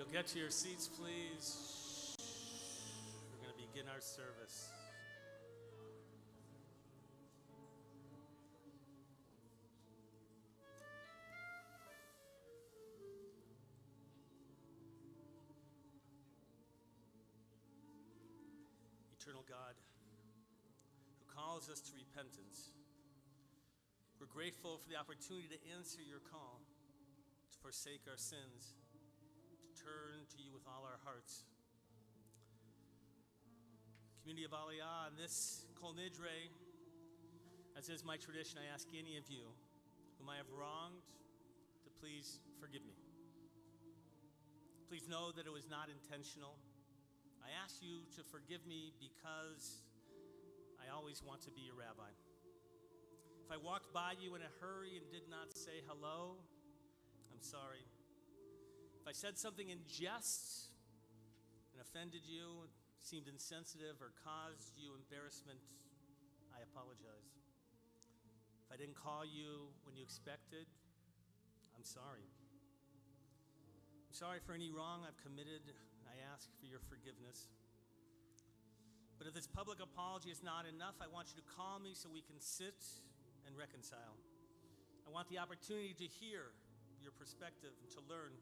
You'll get to your seats, please. We're going to begin our service. Eternal God, who calls us to repentance, we're grateful for the opportunity to answer your call, to forsake our sins, to turn to you with all our hearts. Community of Aliyah, on this Kol Nidrei, as is my tradition, I ask any of you whom I have wronged to please forgive me. Please know that it was not intentional. I ask you to forgive me because I always want to be your rabbi. If I walked by you in a hurry and did not say hello, I'm sorry. If I said something in jest and offended you, seemed insensitive, or caused you embarrassment, I apologize. If I didn't call you when you expected, I'm sorry. I'm sorry for any wrong I've committed. I ask for your forgiveness. But if this public apology is not enough, I want you to call me so we can sit and reconcile. I want the opportunity to hear your perspective and to learn,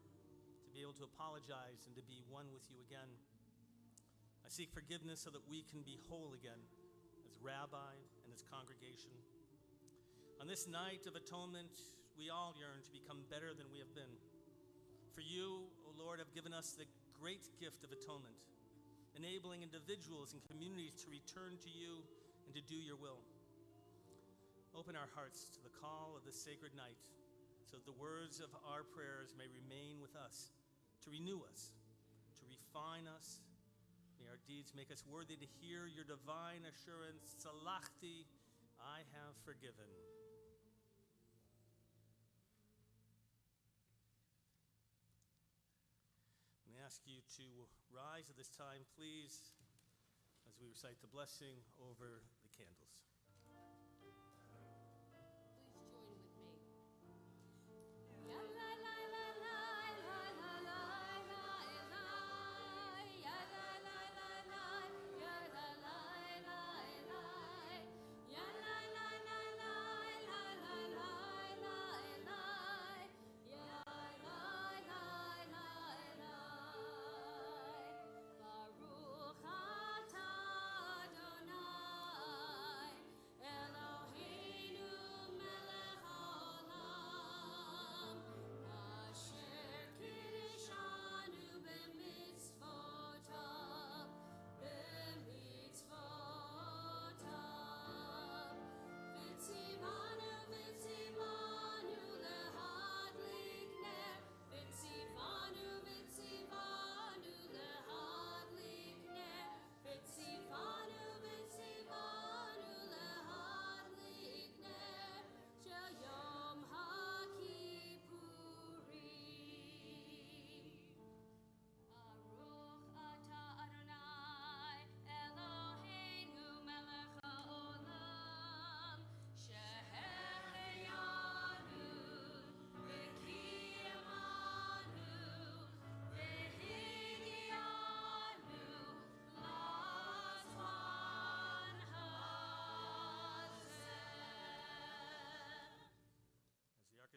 to be able to apologize and to be one with you again. I seek forgiveness so that we can be whole again as rabbi and as congregation. On this night of atonement, we all yearn to become better than we have been. For you, O Lord, have given us the great gift of atonement, enabling individuals and communities to return to you and to do your will. Open our hearts to the call of this sacred night so that the words of our prayers may remain with us, to renew us, to refine us. May our deeds make us worthy to hear your divine assurance, Salachti, I have forgiven. I ask you to rise at this time, please, as we recite the blessing over the candles. Please join with me.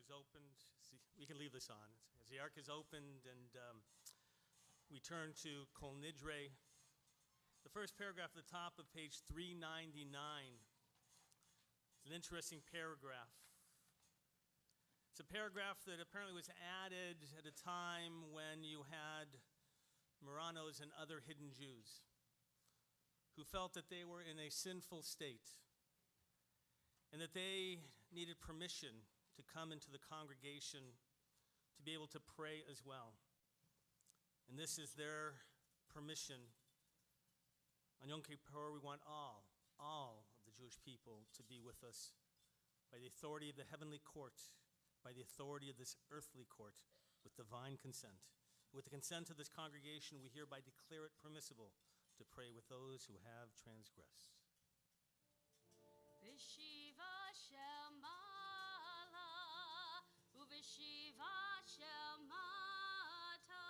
Is opened. We can leave this on. As the ark is opened and we turn to Kol Nidrei, the first paragraph at the top of page 399 is an interesting paragraph. It's a paragraph that apparently was added at a time when you had Marranos and other hidden Jews who felt that they were in a sinful state and that they needed permission to come into the congregation to be able to pray as well. And this is their permission. On Yom Kippur, we want all of the Jewish people to be with us by the authority of the heavenly court, by the authority of this earthly court, with divine consent. With the consent of this congregation, we hereby declare it permissible to pray with those who have transgressed. V'shiva shel mala, u'v'shiva shel mata,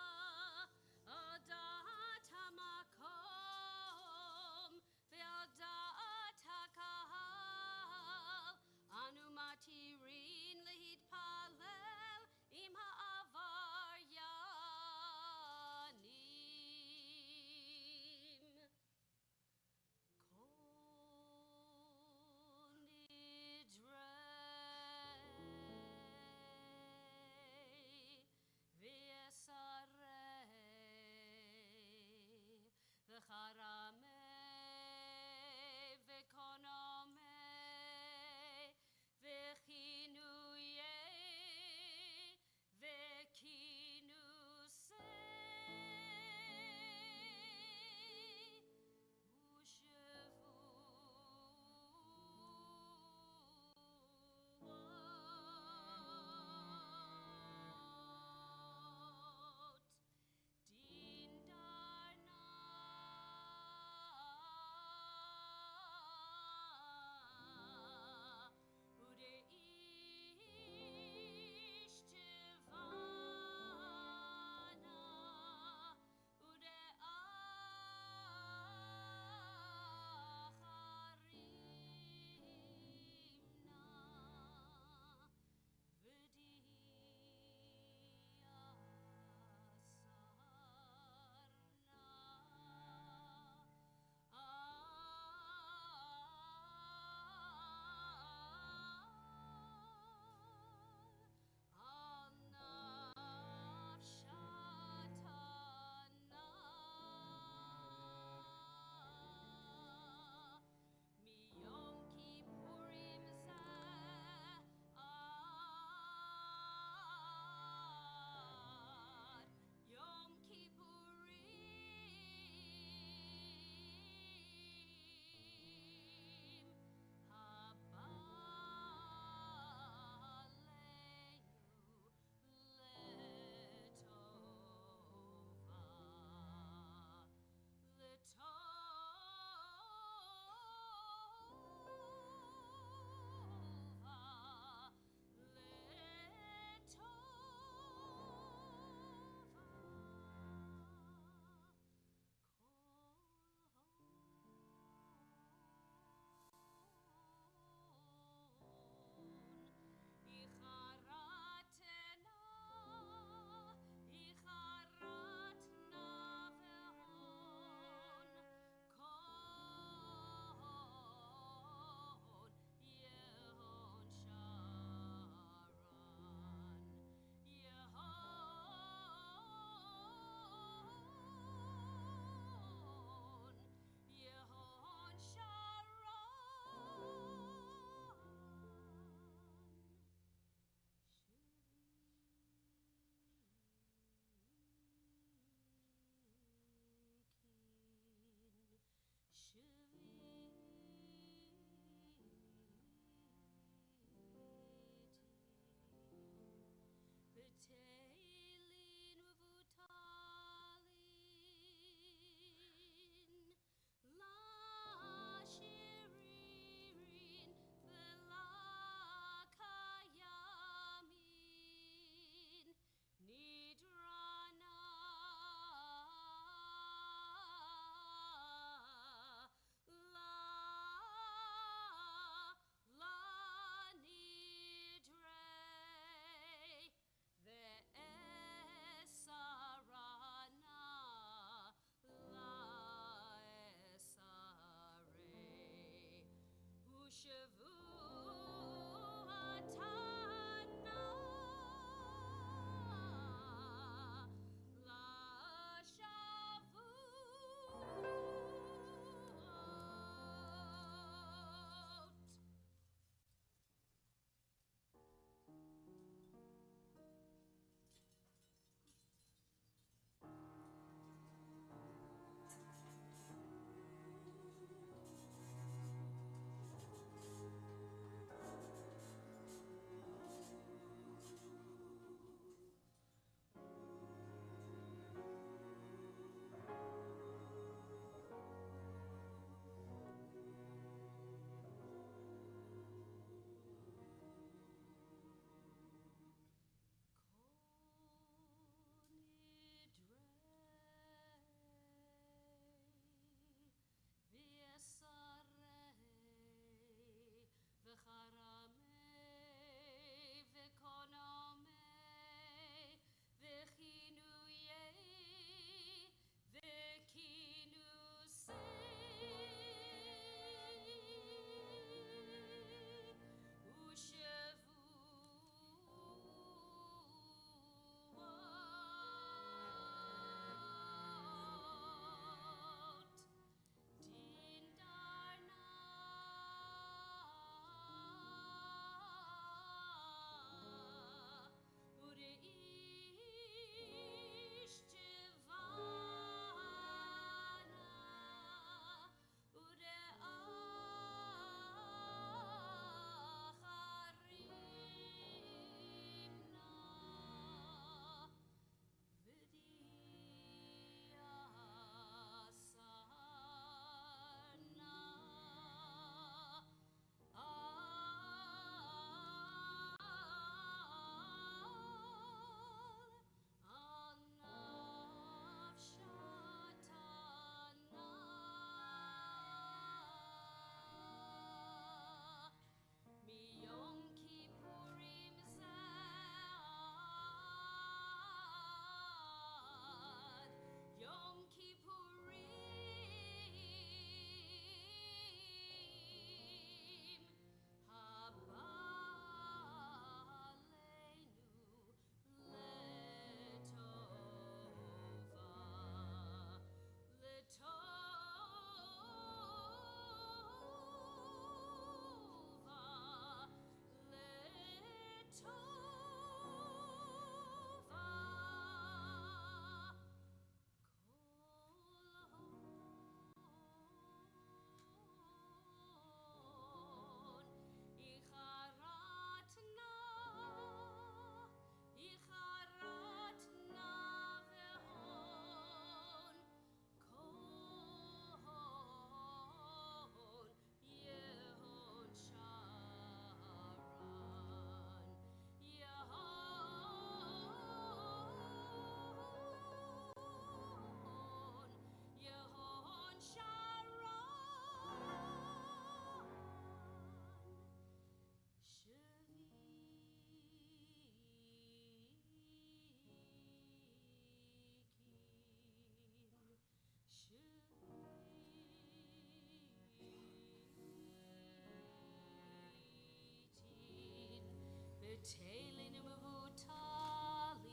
Betelin Mutalin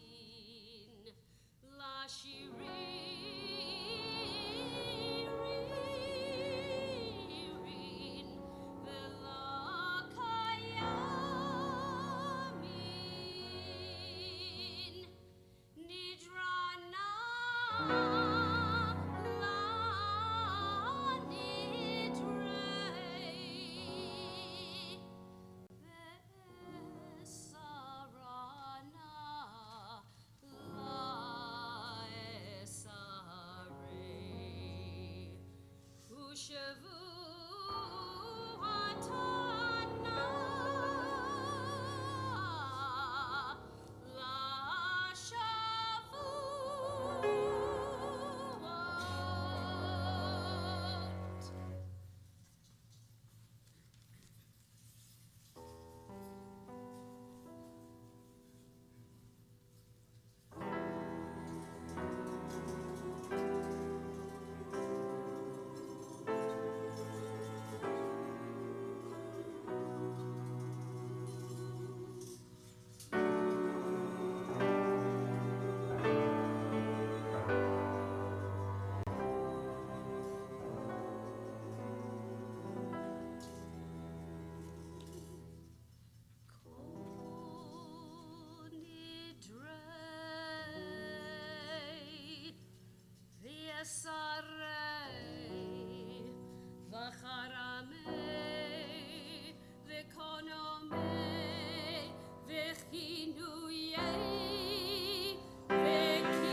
La Shiririn Vela Kayamin Nidrana La Nidrei Vesarana La Esare Ushavu Atana La Shavuot. Kol Nidrei V'yasarei V'charamei V'konomei V'chinuyei V'kinusei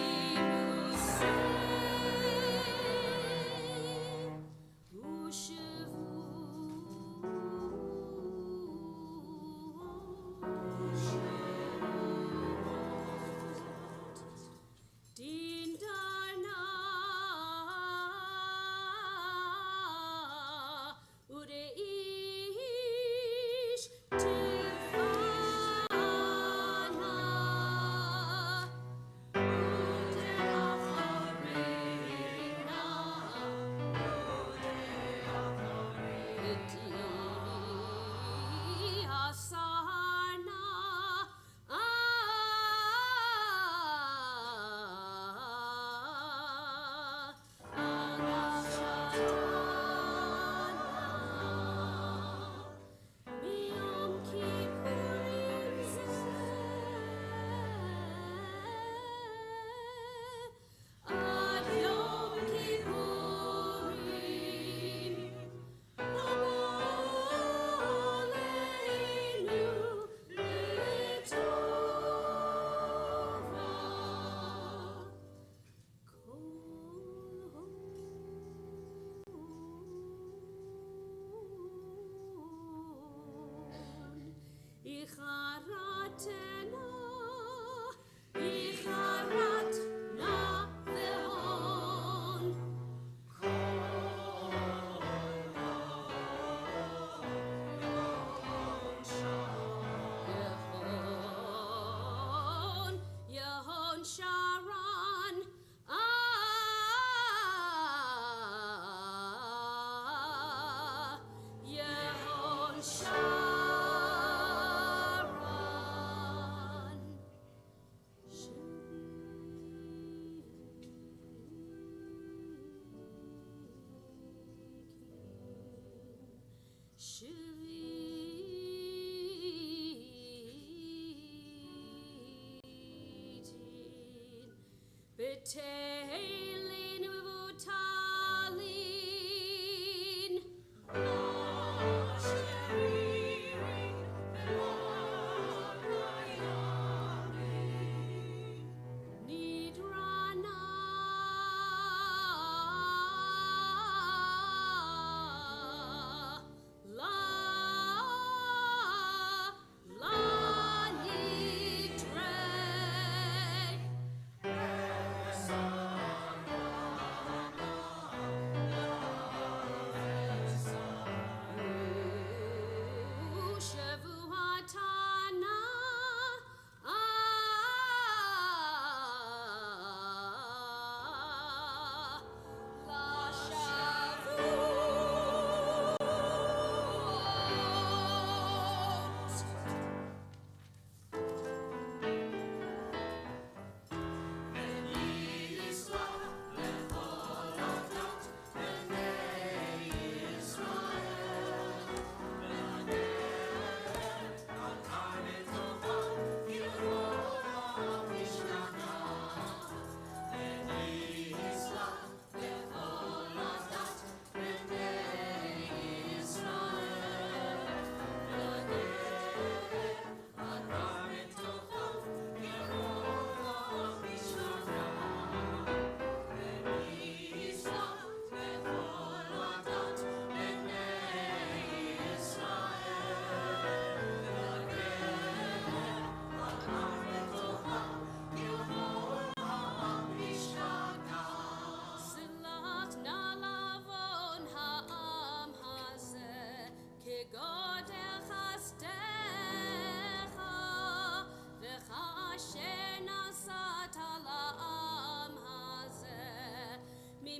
Din Darna Ureish Tivana Sharon Yehon Sharon Betelin Mutalin Nidrana La Nidrei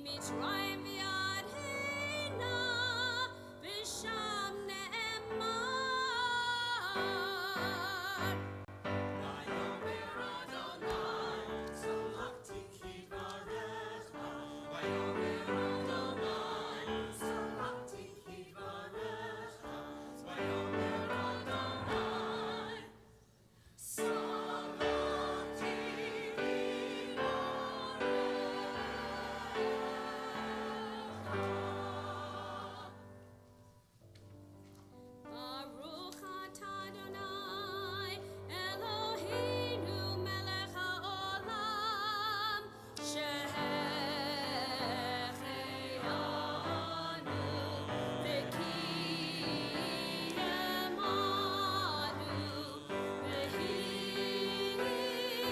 מצרים ויד הנה ושם נאמר Baruch atah Adonai Eloheinu melech haolam שהחיינו וקיימנו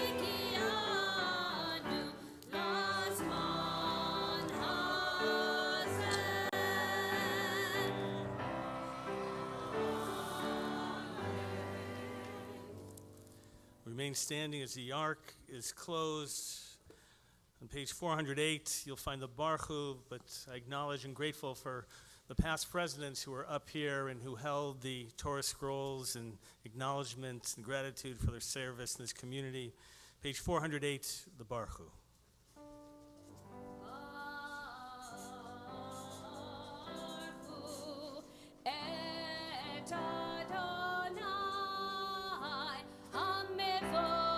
והגיענו לזמן הזה. Remain standing as the ark is closed. On page 408, you'll find the Baruch, but I acknowledge and grateful for the past presidents who were up here and who held the Torah scrolls and acknowledgement and gratitude for their service in this community. Page 408, the Baruch. Baruch et Adonai HaMevorach.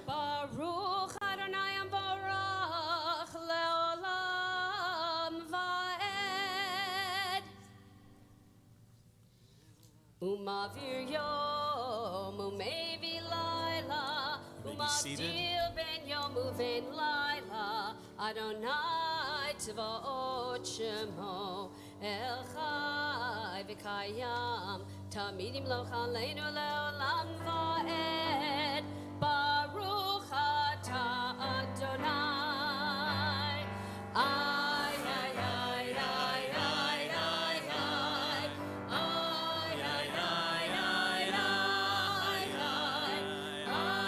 Baruch Adonai Amvarach leolam vaed. Umavir yom umevi laila. May be seated. Umavdil ben yom uven laila. Adonai tzvaot shemo el chai v'kayam. Tamidim lo chaleinu leolam vaed. Baruch atah Adonai. Ay, ay, ay, ay, ay, ay, ay. Ay, ay, ay, ay, ay, ay. Ay,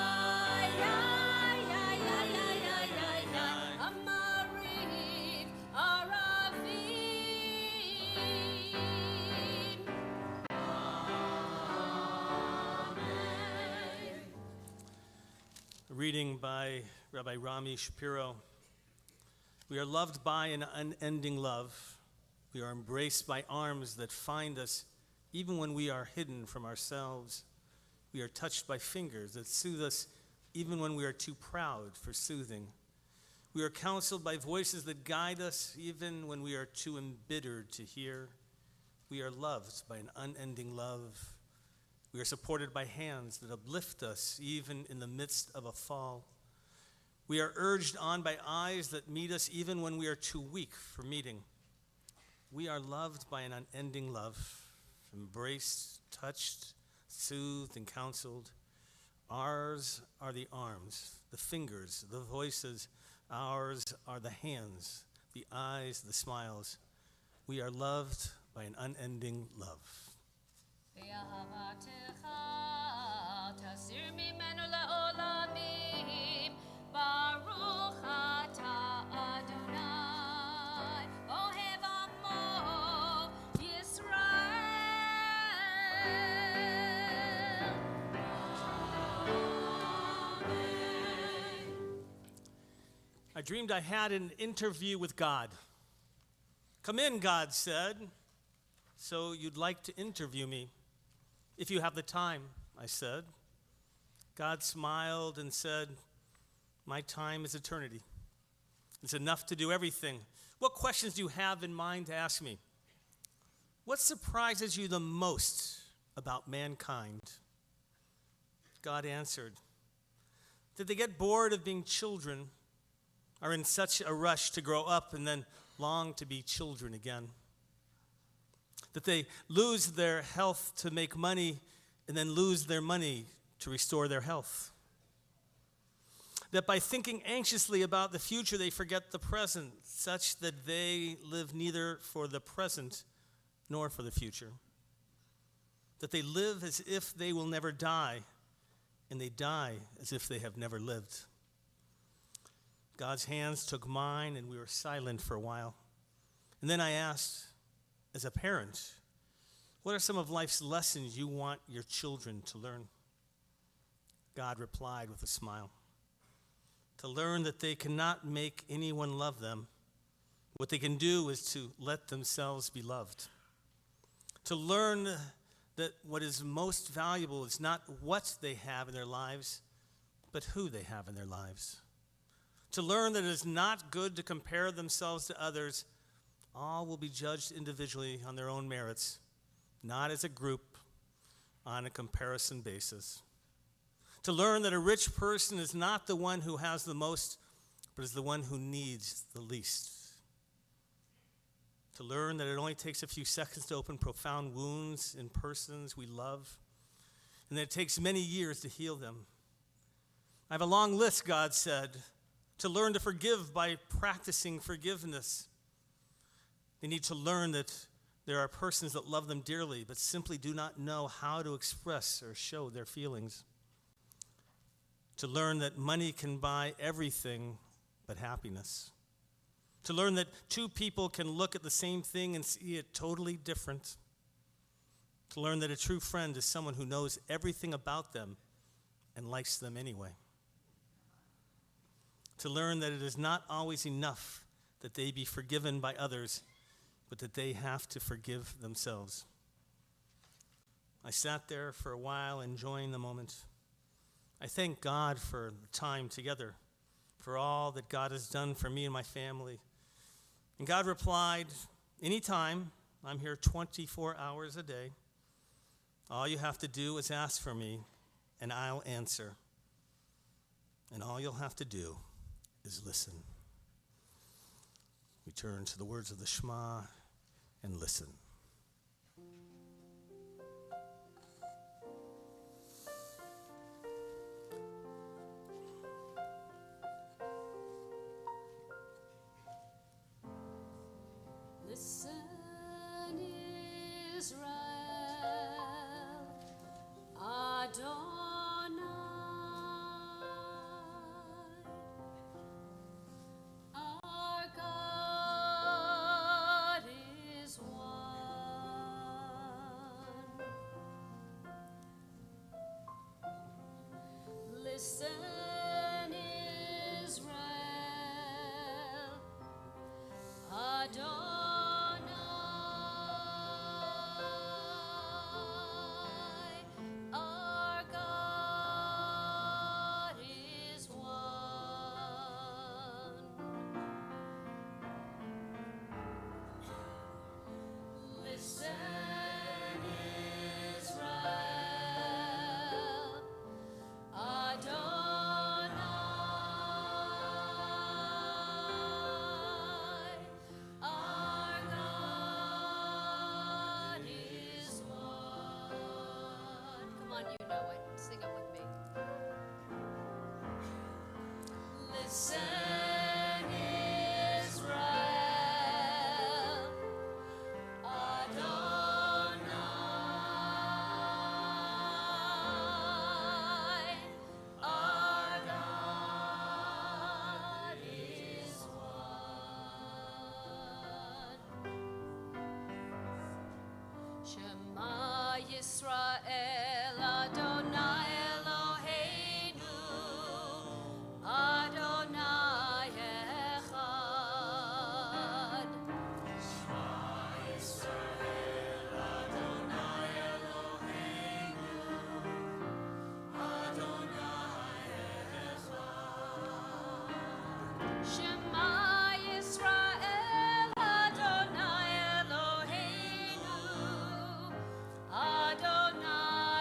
ay, ay, ay, ay, ay, ay, ay. Amariv, Aravim. A reading by Rabbi Rami Shapiro. We are loved by an unending love. We are embraced by arms that find us even when we are hidden from ourselves. We are touched by fingers that soothe us even when we are too proud for soothing. We are counseled by voices that guide us even when we are too embittered to hear. We are loved by an unending love. We are supported by hands that uplift us even in the midst of a fall. We are urged on by eyes that meet us even when we are too weak for meeting. We are loved by an unending love, embraced, touched, soothed, and counseled. Ours are the arms, the fingers, the voices. Ours are the hands, the eyes, the smiles. We are loved by an unending love. ואהבתך תסיר ממנו לעולמים. ברוך אתה אדוני אוהב עמו ישראל. I dreamed I had an interview with God. Come in, God said. So you'd like to interview me? If you have the time, I said. God smiled and said, my time is eternity. It's enough to do everything. What questions do you have in mind to ask me? What surprises you the most about mankind? God answered, did they get bored of being children, are in such a rush to grow up and then long to be children again? That they lose their health to make money and then lose their money to restore their health? that by thinking anxiously about the future, they forget the present, such that they live neither for the present nor for the future. That they live as if they will never die, and they die as if they have never lived. God's hands took mine, and we were silent for a while. And then I asked, as a parent, what are some of life's lessons you want your children to learn? God replied with a smile. To learn that they cannot make anyone love them. What they can do is to let themselves be loved. To learn that what is most valuable is not what they have in their lives, but who they have in their lives. To learn that it is not good to compare themselves to others. All will be judged individually on their own merits, not as a group on a comparison basis. To learn that a rich person is not the one who has the most, but is the one who needs the least. To learn that it only takes a few seconds to open profound wounds in persons we love, and that it takes many years to heal them. I have a long list, God said, to learn to forgive by practicing forgiveness. They need to learn that there are persons that love them dearly, but simply do not know how to express or show their feelings. To learn that money can buy everything but happiness. To learn that two people can look at the same thing and see it totally different. To learn that a true friend is someone who knows everything about them and likes them anyway. To learn that it is not always enough that they be forgiven by others, but that they have to forgive themselves. I sat there for a while enjoying the moment. I thank God for the time together, for all that God has done for me and my family. And God replied, anytime, I'm here 24 hours a day. All you have to do is ask for me, and I'll answer. And all you'll have to do is listen. We turn to the words of the Shema and listen. Listen, Israel, Adonai, our God is one. Listen, Israel, Adonai. You know it. Sing it with me. Listen, Israel, Adonai, our God is one. Shema Yisrael, Adonai Eloheinu, Adonai Echad. Shema Yisrael, Adonai Eloheinu, Adonai Echad. Shema Yisrael, Adonai Eloheinu, Adonai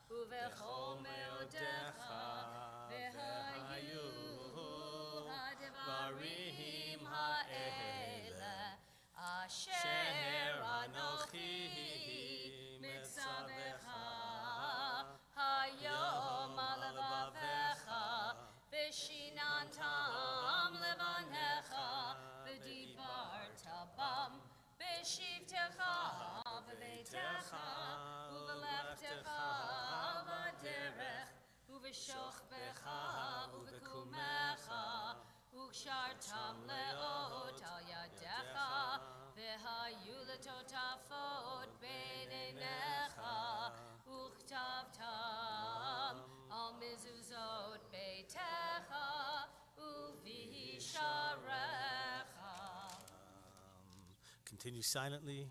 ובכל מאודיך, והיו הדברים האלה, אשר אנוכי מצווך היום על לבביך, ושיננתם לבניך, ודיברת בם בשבתך בביתך, ובלכתך בדרך, ובשוכבך ובקומך, וקשרתם לאות על ידיך, והיו לטוטפות בין עיניך, וכתבתם על מזוזות ביתך ובשעריך. Continue silently.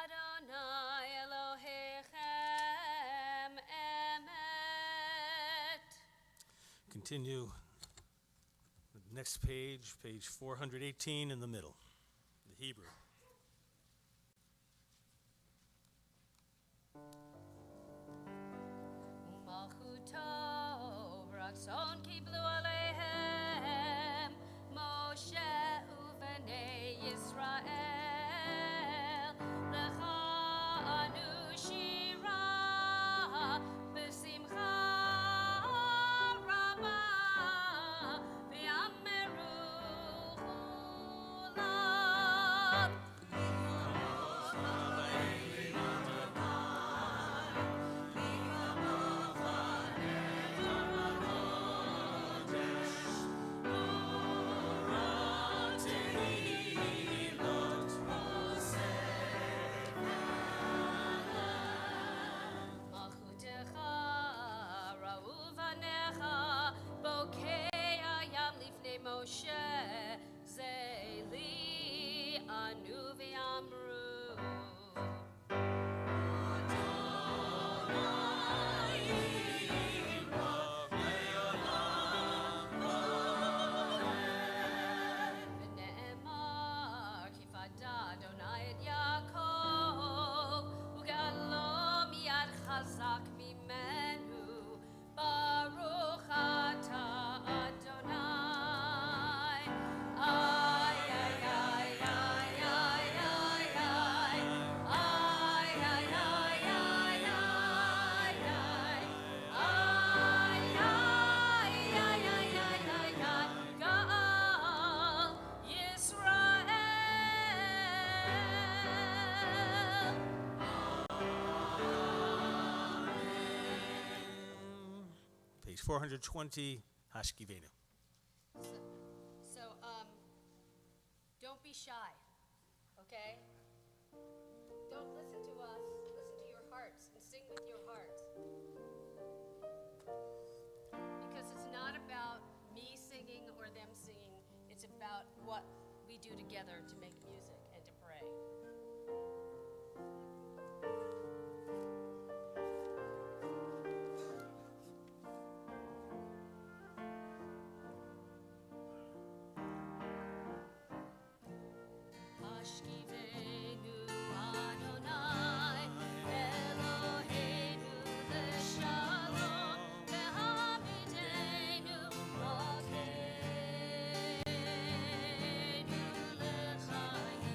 Adonai Elohechem emet. Continue. The next page, page 418 in the middle, the Hebrew. Malchuto ratzon kiblu aleihem Moshe uvenei Yisrael lecha anu shira b'simcha rabah v'yameru chulam. Malchutecha ra'u vanecha bokei hayam lifnei Moshe zeli anu v'yamru. ונאמר כי פדה אדוני את יעקב וגאלו מיד חזק ממנו ברוך אתה אדוני. איי איי איי איי איי איי איי איי איי איי גאל ישראל. Page 420, Hashkivenu. So, don't be shy, okay? Don't listen to us. Listen to your hearts and sing with your hearts. Because it's not about me singing or them singing. It's about what we do together to make music and to pray. Hashkivenu Adonai Eloheinu leshalom ve'hamidenu malkeinu lechayim.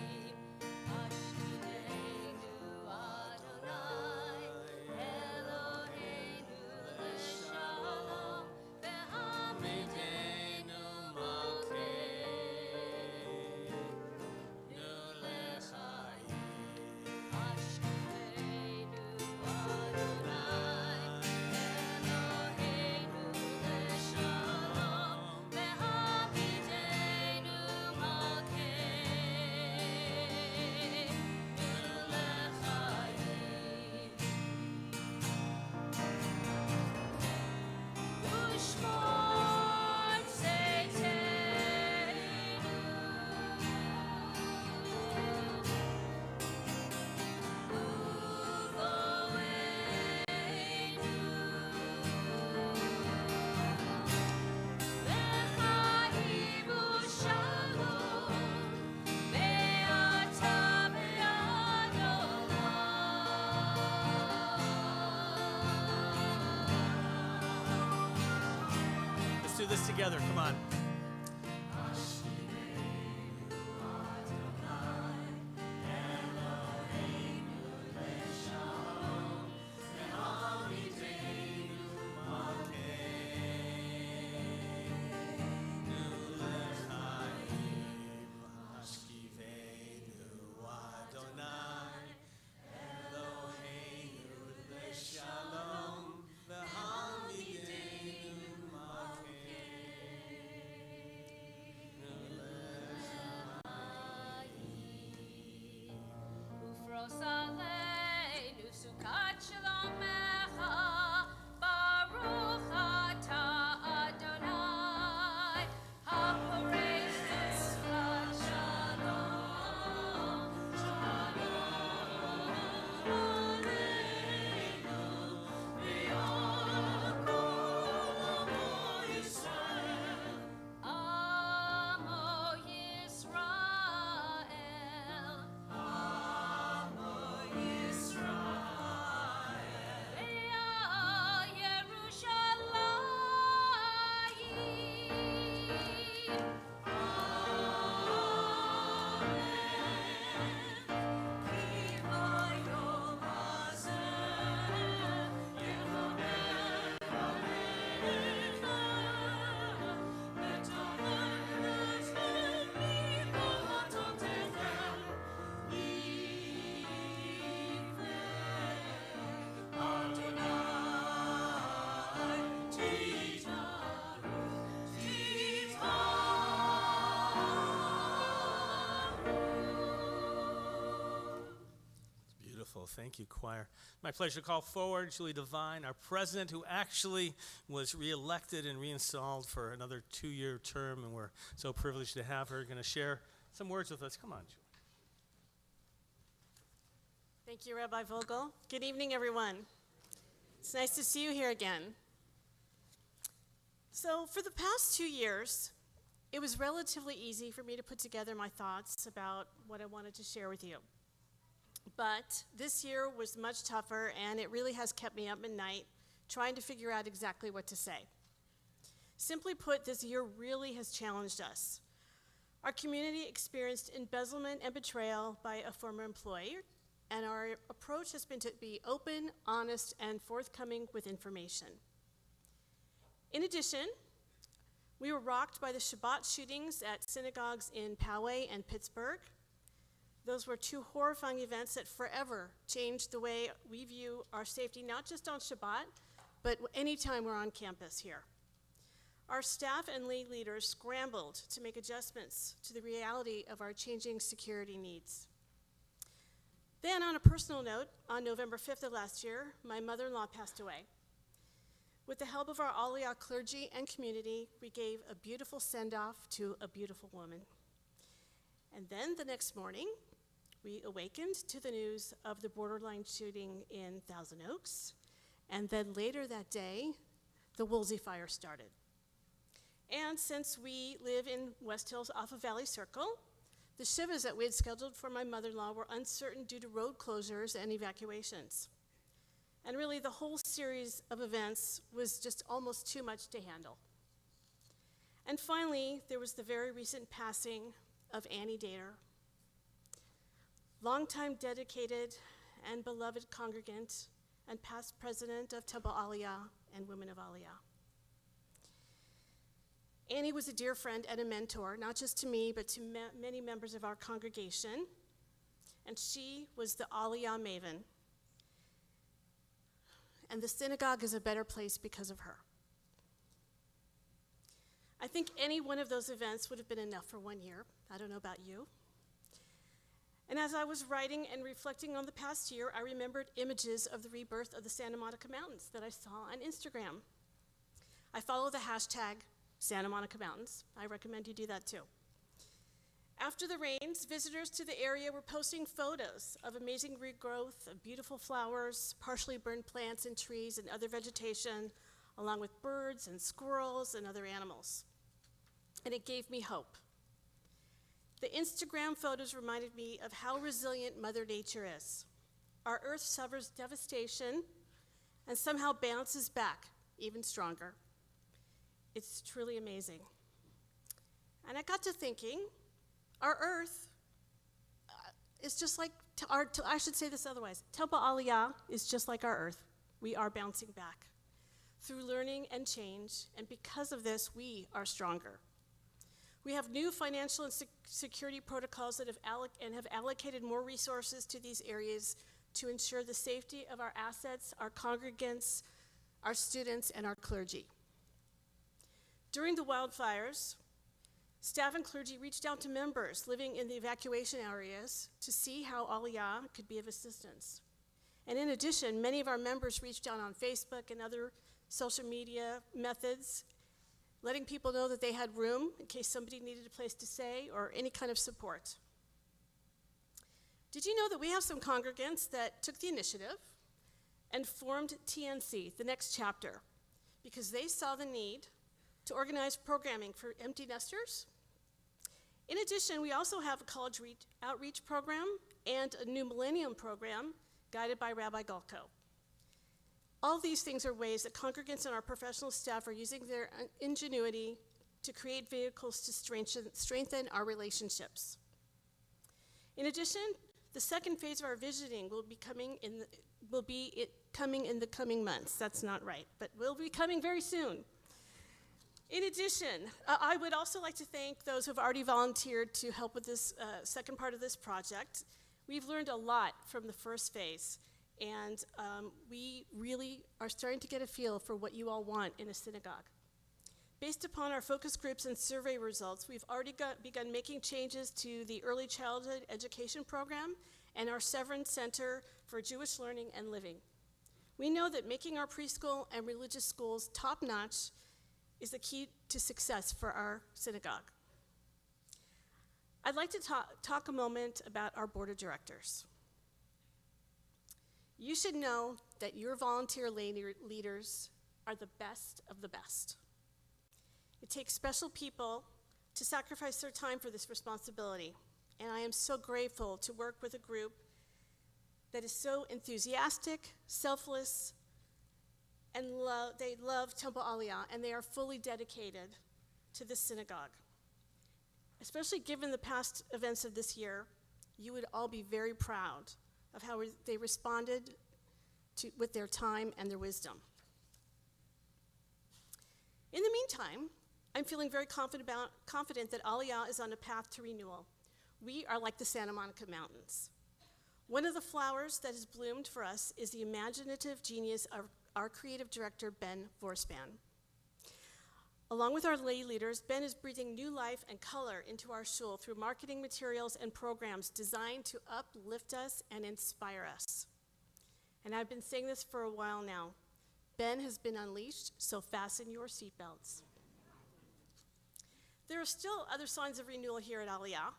do this together. Come on. Thank you, choir. My pleasure to call forward Julie Devine, our president, who actually was reelected and reinstalled for another 2-year term, and we're so privileged to have her. Going to share some words with us. Come on, Julie. Thank you, Rabbi Vogel. Good evening, everyone. It's nice to see you here again. So for the past 2 years, it was relatively easy for me to put together my thoughts about what I wanted to share with you. But this year was much tougher, and it really has kept me up at night trying to figure out exactly what to say. Simply put, this year really has challenged us. Our community experienced embezzlement and betrayal by a former employee, and our approach has been to be open, honest, and forthcoming with information. In addition, we were rocked by the Shabbat shootings at synagogues in Poway and Pittsburgh. Those were 2 horrifying events that forever changed the way we view our safety, not just on Shabbat, but anytime we're on campus here. Our staff and league leaders scrambled to make adjustments to the reality of our changing security needs. Then, on a personal note, on November 5th of last year, my mother-in-law passed away. With the help of our Aliyah clergy and community, we gave a beautiful send-off to a beautiful woman. And then the next morning, we awakened to the news of the borderline shooting in Thousand Oaks, and then later that day, the Woolsey fire started. And since we live in West Hills off of Valley Circle, the shivas that we had scheduled for my mother-in-law were uncertain due to road closures and evacuations. And really, the whole series of events was just almost too much to handle. And finally, there was the very recent passing of Annie Dater, longtime dedicated and beloved congregant and past president of Teba Aliyah and Women of Aliyah. Annie was a dear friend and a mentor, not just to me, but to many members of our congregation, and she was the Aliyah maven. And the synagogue is a better place because of her. I think any one of those events would have been enough for 1 year. I don't know about you. And as I was writing and reflecting on the past year, I remembered images of the rebirth of the Santa Monica Mountains that I saw on Instagram. I follow the hashtag Santa Monica Mountains. I recommend you do that too. After the rains, visitors to the area were posting photos of amazing regrowth of beautiful flowers, partially burned plants and trees and other vegetation, along with birds and squirrels and other animals. And it gave me hope. The Instagram photos reminded me of how resilient Mother Nature is. Our earth suffers devastation and somehow bounces back even stronger. It's truly amazing. And I got to thinking, our earth is just like, I should say this otherwise, Temple Aliyah is just like our earth. We are bouncing back through learning and change, and because of this, we are stronger. We have new financial and security protocols that have allocated more resources to these areas to ensure the safety of our assets, our congregants, our students, and our clergy. During the wildfires, staff and clergy reached out to members living in the evacuation areas to see how Aliyah could be of assistance. And in addition, many of our members reached out on Facebook and other social media methods, letting people know that they had room in case somebody needed a place to stay or any kind of support. Did you know that we have some congregants that took the initiative and formed TNC, the next chapter, because they saw the need to organize programming for empty nesters? In addition, we also have a college outreach program and a new millennium program guided by Rabbi Golkow. All these things are ways that congregants and our professional staff are using their ingenuity to create vehicles to strengthen our relationships. In addition, the second phase of our visioning will be coming in the coming months. That's not right, but will be coming very soon. In addition, I would also like to thank those who have already volunteered to help with this second part of this project. We've learned a lot from the first phase, and we really are starting to get a feel for what you all want in a synagogue. Based upon our focus groups and survey results, we've already begun making changes to the early childhood education program and our Severn Center for Jewish Learning and Living. We know that making our preschool and religious schools top-notch is the key to success for our synagogue. I'd like to talk a moment about our board of directors. You should know that your volunteer leaders are the best of the best. It takes special people to sacrifice their time for this responsibility, and I am so grateful to work with a group that is so enthusiastic, selfless, and they love Temple Aliyah, and they are fully dedicated to this synagogue. Especially given the past events of this year, you would all be very proud of how they responded with their time and their wisdom. In the meantime, I'm feeling very confident that Aliyah is on a path to renewal. We are like the Santa Monica Mountains. One of the flowers that has bloomed for us is the imaginative genius of our creative director, Ben Vorspan. Along with our lay leaders, Ben is breathing new life and color into our shul through marketing materials and programs designed to uplift us and inspire us. And I've been saying this for a while now. Ben has been unleashed, so fasten your seatbelts. There are still other signs of renewal here at Aliyah.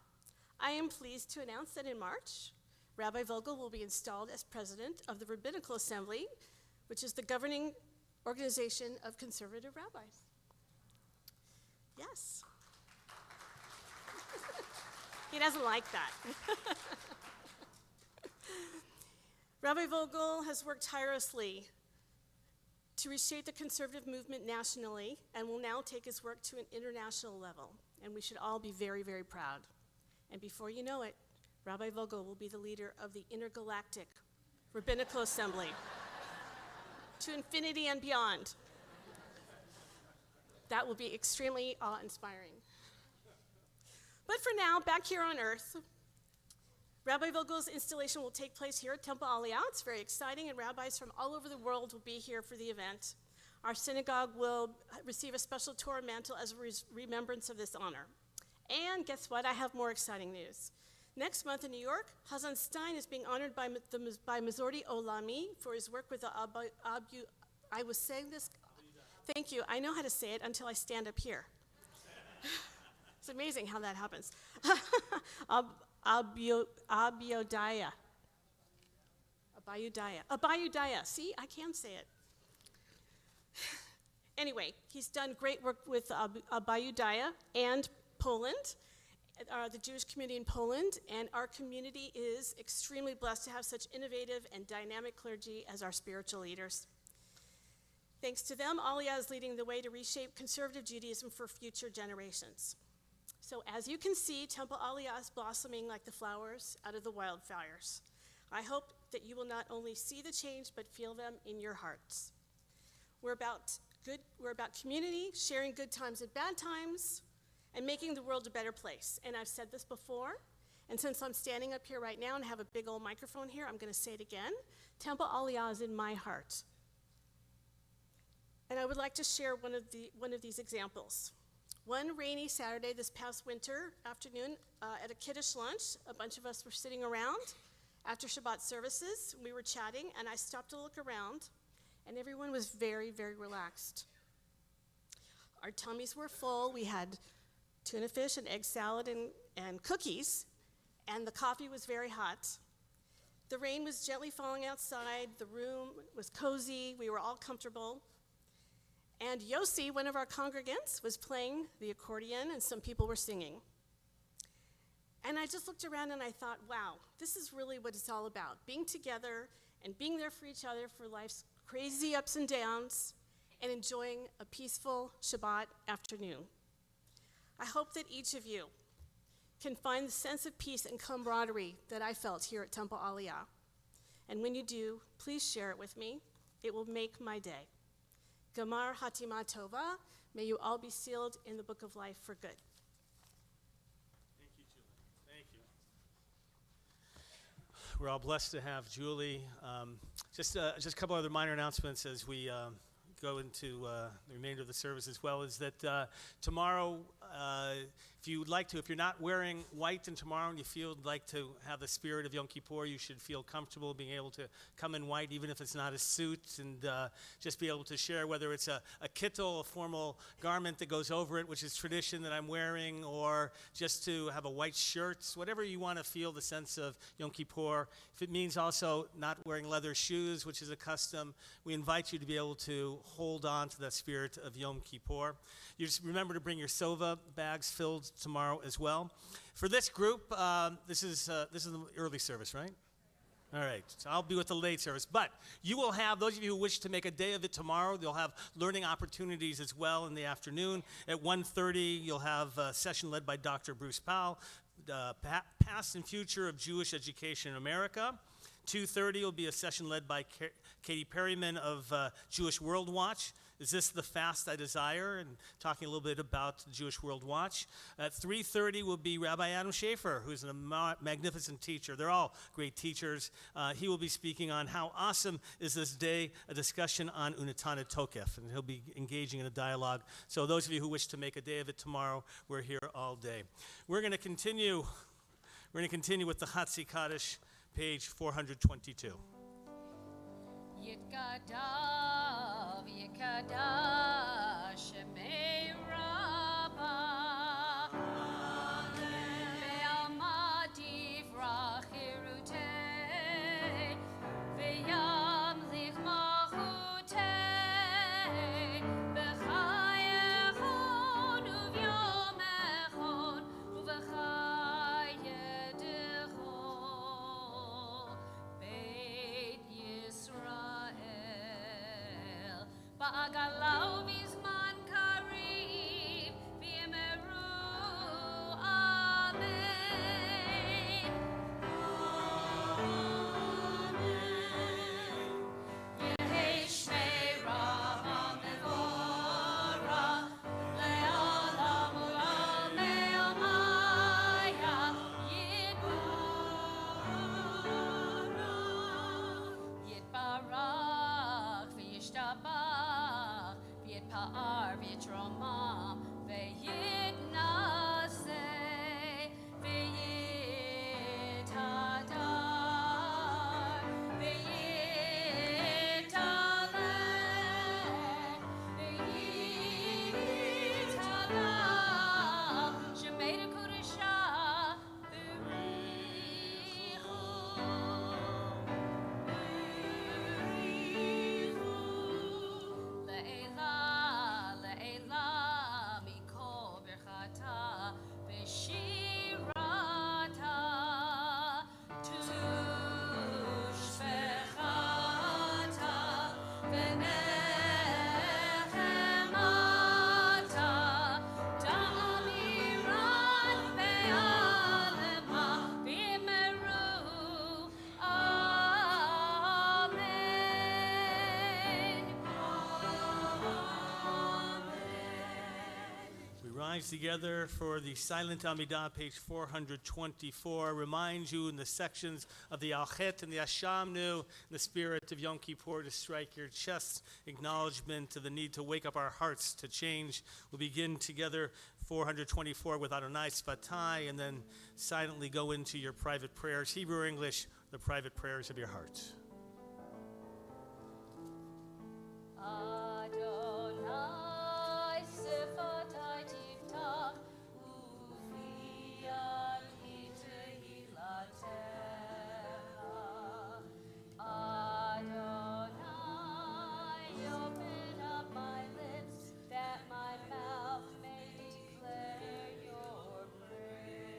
I am pleased to announce that in March, Rabbi Vogel will be installed as president of the Rabbinical Assembly, which is the governing organization of conservative rabbis. Yes. He doesn't like that. Rabbi Vogel has worked tirelessly to reshape the conservative movement nationally and will now take his work to an international level. And we should all be very, very proud. And before you know it, Rabbi Vogel will be the leader of the intergalactic Rabbinical Assembly to infinity and beyond. That will be extremely awe-inspiring. But for now, back here on earth, Rabbi Vogel's installation will take place here at Temple Aliyah. It's very exciting, and rabbis from all over the world will be here for the event. Our synagogue will receive a special Torah mantle as a remembrance of this honor. And guess what? I have more exciting news. Next month in New York, Hazzan Stein is being honored by Mazorti Olami for his work with the I was saying this. Thank you. I know how to say it until I stand up here. It's amazing how that happens. Abayudaya. See, I can say it. Anyway, he's done great work with Abayudaya and Poland, the Jewish community in Poland, and our community is extremely blessed to have such innovative and dynamic clergy as our spiritual leaders. Thanks to them, Aliyah is leading the way to reshape conservative Judaism for future generations. So as you can see, Temple Aliyah is blossoming like the flowers out of the wildfires. I hope that you will not only see the change, but feel them in your hearts. We're about community, sharing good times and bad times, and making the world a better place. And I've said this before, and since I'm standing up here right now and have a big old microphone here, I'm going to say it again. Temple Aliyah is in my heart. And I would like to share one of these examples. One rainy Saturday this past winter afternoon at a kiddush lunch, a bunch of us were sitting around after Shabbat services. We were chatting, and I stopped to look around, and everyone was very, very relaxed. Our tummies were full. We had tuna fish and egg salad and cookies, and the coffee was very hot. The rain was gently falling outside. The room was cozy. We were all comfortable. And Yossi, one of our congregants, was playing the accordion, and some people were singing. And I just looked around and I thought, wow, this is really what it's all about, being together and being there for each other for life's crazy ups and downs, and enjoying a peaceful Shabbat afternoon. I hope that each of you can find the sense of peace and camaraderie that I felt here at Temple Aliyah. And when you do, please share it with me. It will make my day. Gamar Hatima Tova, may you all be sealed in the book of life for good. Thank you, Julie. Thank you. We're all blessed to have Julie. Just a couple other minor announcements as we go into the remainder of the service as well, is that tomorrow, if you would like to, if you're not wearing white and tomorrow and you feel like to have the spirit of Yom Kippur, you should feel comfortable being able to come in white, even if it's not a suit, and just be able to share, whether it's a kittel, a formal garment that goes over it, which is tradition that I'm wearing, or just to have a white shirt, whatever you want to feel the sense of Yom Kippur. If it means also not wearing leather shoes, which is a custom, we invite you to be able to hold on to that spirit of Yom Kippur. You just remember to bring your sova bags filled tomorrow as well. For this group, this is the early service, right? All right, so I'll be with the late service. But you will have, those of you who wish to make a day of it tomorrow, you'll have learning opportunities as well in the afternoon. At 1:30, you'll have a session led by Dr. Bruce Powell, Past and Future of Jewish Education in America. 2:30 will be a session led by Katie Perryman of Jewish World Watch. Is this the fast I desire? And talking a little bit about the Jewish World Watch. At 3:30 will be Rabbi Adam Schaefer, who's a magnificent teacher. They're all great teachers. He will be speaking on how awesome is this day, a discussion on Unatana Tokef, and he'll be engaging in a dialogue. So those of you who wish to make a day of it tomorrow, we're here all day. We're going to continue with the Hatzi Kaddish, page 422. Yitkadav, Yikadash, Shemei Rabbah, Ve'alma divrach hirutei, Ve'yamlich malchutei, B'chayechon uvyom echon, U'v'chayedechon, Beit Yisrael, Ba'agalau bizman karim, V'yemeru Amen. Yehi Shmei Rabbah Mevorach, Le'olam u'olmei Omaya, Yitbarach, V'yishtabach, V'yitpa'al minds together for the silent Amidah, page 424. Remind you in the sections of the Alchet and the Ashamnu, in the spirit of Yom Kippur, to strike your chest, acknowledgement of the need to wake up our hearts to change. We'll begin together 424 with Adonai Sfatai, and then silently go into your private prayers, Hebrew or English, the private prayers of your heart. Adonai Sfatai Tiftach Ufi Ani Tehilatecha. Adonai, open up my lips that my mouth may declare your praise.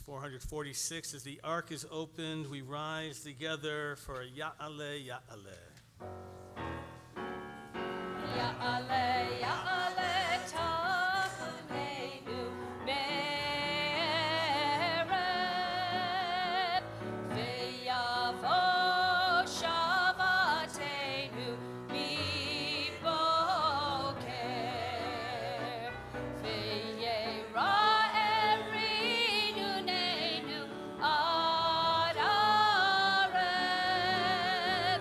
Page 446, as the ark is opened, we rise together for Ya'aleh, Ya'aleh. Ya'aleh, Ya'aleh, Ta'aleinu, Me'erev, Ve'yavo Shavatenu, Miboker, Ve'yera Erinunenu, Ad Arev,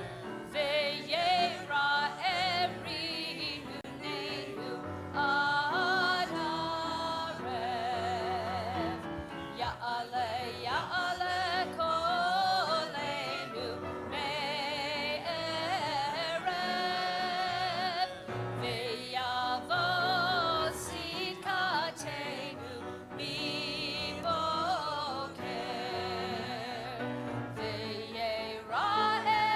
Ve'yera Erinunenu, Ad Arev, Ya'aleh, Ya'aleh, Kolenu, Me'erev, Ve'yavo Zikatenu, Miboker, Ve'yera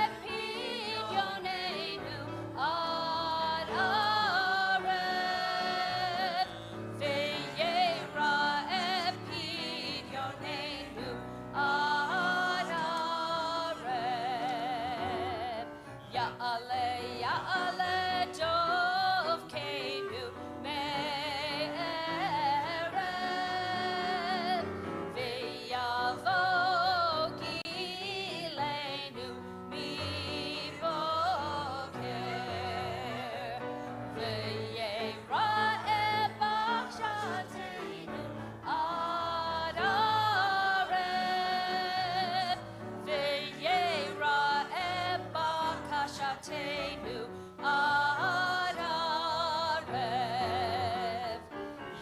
Epidyonenu, Ad Arev, Ve'yera Epidyonenu, Ad Arev, Ya'aleh, Ya'aleh, Dovkeinu, Me'erev, Ve'yavo Gilenu, Miboker, Ve'yera Ebachshatenu, Ad Arev, Ve'yera Ebakashatenu, Ad Arev,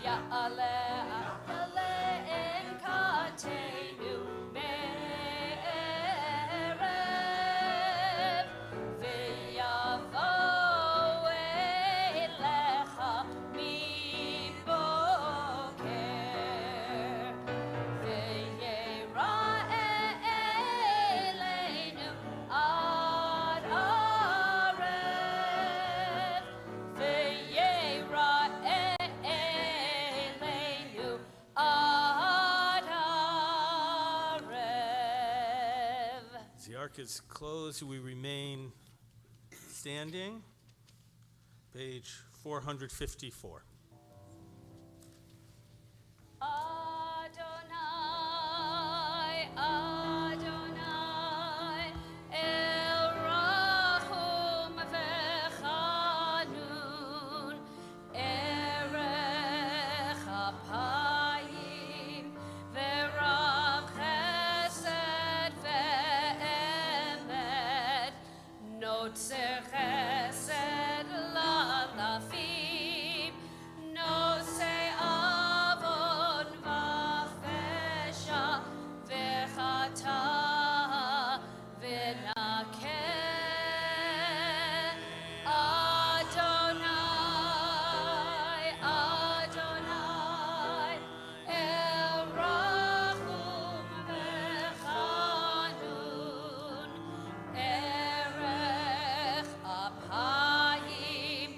Ya'aleh, Ya'aleh, Enkatenu, Me'erev, Ve'yavo Elecha, Miboker, Ve'yera Eleinu, Ad Arev, Ve'yera Eleinu, Ad Arev. As the ark is closed, we remain standing. Page 454. Adonai, Adonai, El Rahum Vechanun, Erech Apayim, Verav Chesed Ve'emet, Notzer Chesed Lalafim, Nosei Avon Vafesha, Vechata V'nakeh. Adonai, Adonai, El Rahum Vechanun, Erech Apayim,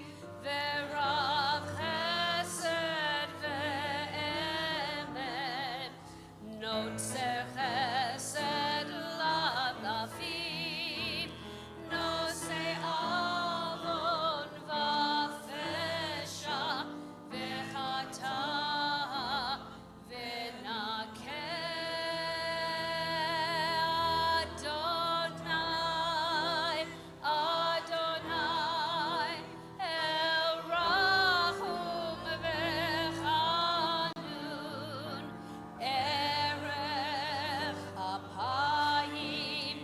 Verav Chesed Ve'emet, Notzer Chesed Lalafim, Nosei Avon Vafesha, Vechata V'nakeh. Adonai, Adonai, El Rahum Vechanun, Erech Apayim,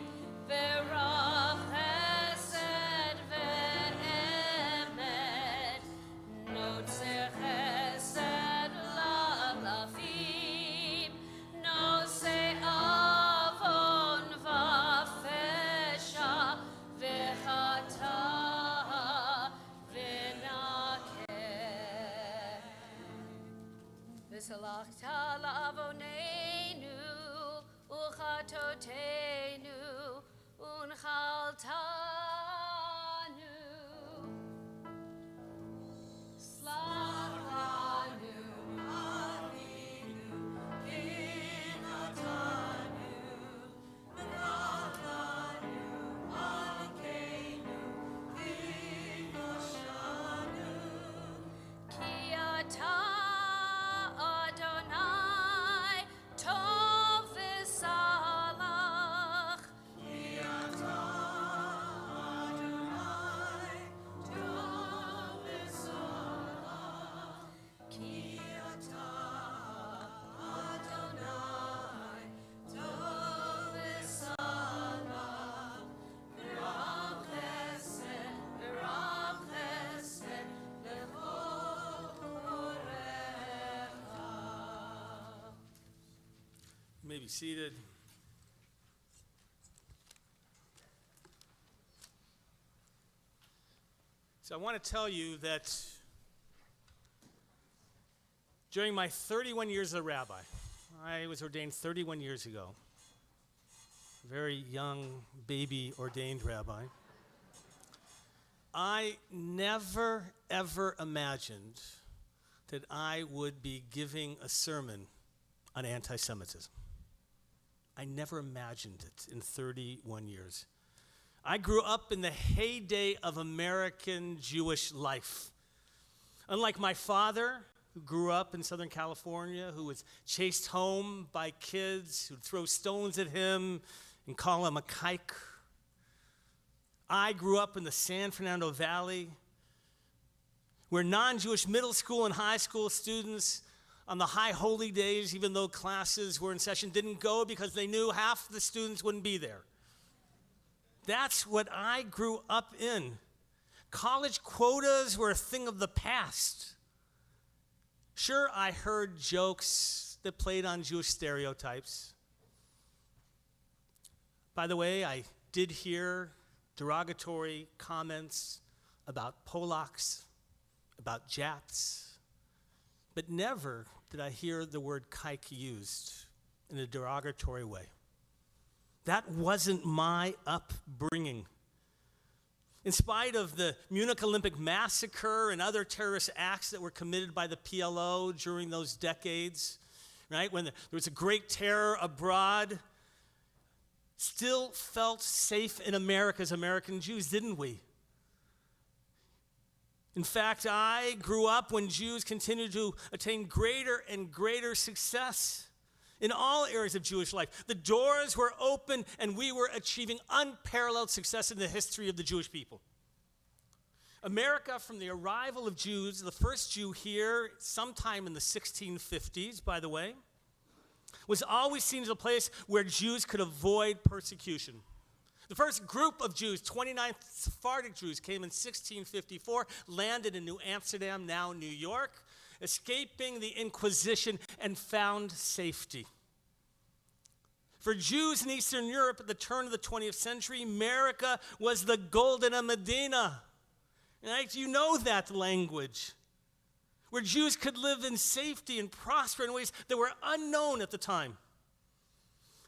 Verav Chesed Ve'emet, Notzer Chesed Lalafim, Nosei Avon Vafesha, Vechata V'nakeh. V'salachta la'avoneinu, u'chatotenu, u'nchaltanu. Slach lanu, avinu, v'na may be seated. So I want to tell you that during my 31 years as a rabbi, I was ordained 31 years ago, very young, baby ordained rabbi. I never, ever imagined that I would be giving a sermon on anti-Semitism. I never imagined it in 31 years. I grew up in the heyday of American Jewish life. Unlike my father, who grew up in Southern California, who was chased home by kids who'd throw stones at him and call him a kike, I grew up in the San Fernando Valley, where non-Jewish middle school and high school students on the high holy days, even though classes were in session, didn't go because they knew half the students wouldn't be there. That's what I grew up in. College quotas were a thing of the past. Sure, I heard jokes that played on Jewish stereotypes. By the way, I did hear derogatory comments about Polacks, about Japs, but never did I hear the word kike used in a derogatory way. That wasn't my upbringing. In spite of the Munich Olympic massacre and other terrorist acts that were committed by the PLO during those decades, right, when there was a great terror abroad, still felt safe in America as American Jews, didn't we? In fact, I grew up when Jews continued to attain greater and greater success in all areas of Jewish life. The doors were open and we were achieving unparalleled success in the history of the Jewish people. America, from the arrival of Jews, the first Jew here sometime in the 1650s, by the way, was always seen as a place where Jews could avoid persecution. The first group of Jews, 29 Sephardic Jews, came in 1654, landed in New Amsterdam, now New York, escaping the Inquisition and found safety. For Jews in Eastern Europe at the turn of the 20th century, America was the Golden Medina. Right? You know that language, where Jews could live in safety and prosper in ways that were unknown at the time.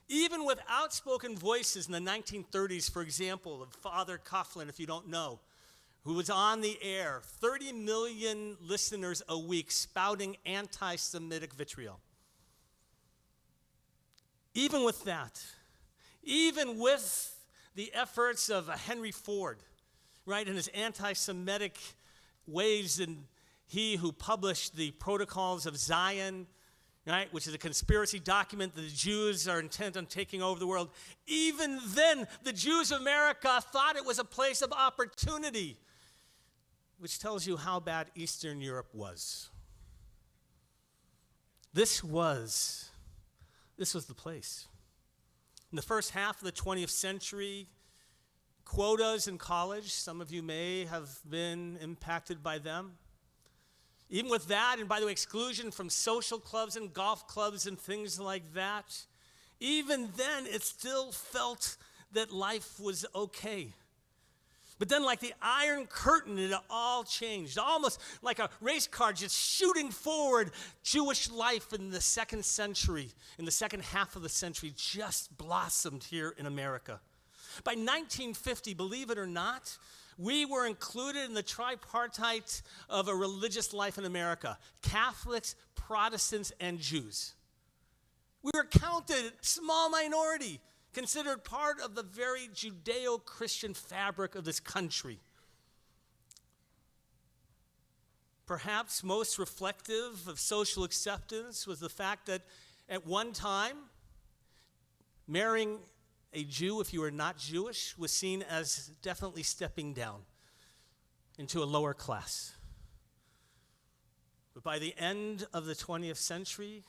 Even with outspoken voices in the 1930s, for example, of Father Coughlin, if you don't know, who was on the air, 30 million listeners a week spouting anti-Semitic vitriol. Even with that, even with the efforts of Henry Ford, right, in his anti-Semitic ways, and he who published the Protocols of Zion, right, which is a conspiracy document that the Jews are intent on taking over the world, even then, the Jews of America thought it was a place of opportunity, which tells you how bad Eastern Europe was. This was the place. In the first half of the 20th century, quotas in college, some of you may have been impacted by them. Even with that, and by the way, exclusion from social clubs and golf clubs and things like that, even then it still felt that life was okay. But then, like the Iron Curtain, it all changed. Almost like a race car just shooting forward. Jewish life in the second century, in the second half of the century, just blossomed here in America. By 1950, believe it or not, we were included in the tripartite of a religious life in America: Catholics, Protestants, and Jews. We were counted, small minority, considered part of the very Judeo-Christian fabric of this country. Perhaps most reflective of social acceptance was the fact that at one time, marrying a Jew, if you were not Jewish, was seen as definitely stepping down into a lower class. But by the end of the 20th century,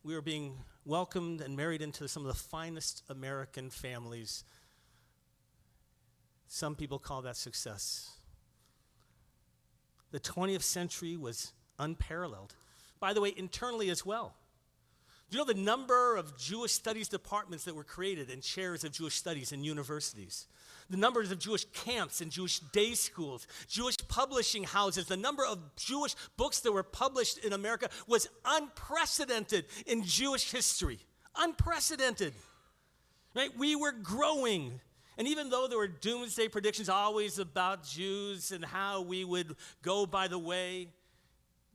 we were being welcomed and married into some of the finest American families. Some people call that success. The 20th century was unparalleled. By the way, internally as well. Do you know the number of Jewish studies departments that were created and chairs of Jewish studies in universities? The numbers of Jewish camps and Jewish day schools, Jewish publishing houses, the number of Jewish books that were published in America was unprecedented in Jewish history. Unprecedented. Right? We were growing. And even though there were doomsday predictions always about Jews and how we would go by the way,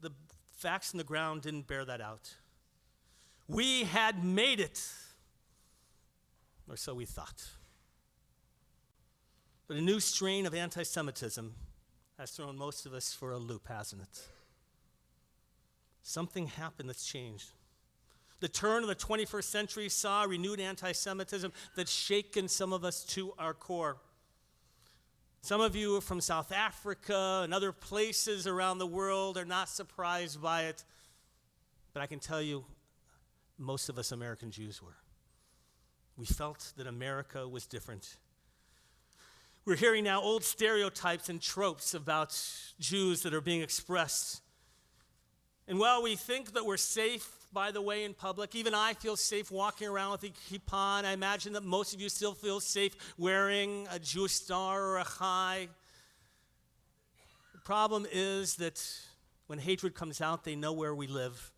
the facts on the ground didn't bear that out. We had made it, or so we thought. But a new strain of anti-Semitism has thrown most of us for a loop, hasn't it? Something happened that's changed. The turn of the 21st century saw renewed anti-Semitism that's shaken some of us to our core. Some of you are from South Africa and other places around the world are not surprised by it. But I can tell you, most of us American Jews were. We felt that America was different. We're hearing now old stereotypes and tropes about Jews that are being expressed. And while we think that we're safe, by the way, in public, even I feel safe walking around with a kippah, and I imagine that most of you still feel safe wearing a Jewish star or a chai. The problem is that when hatred comes out, they know where we live.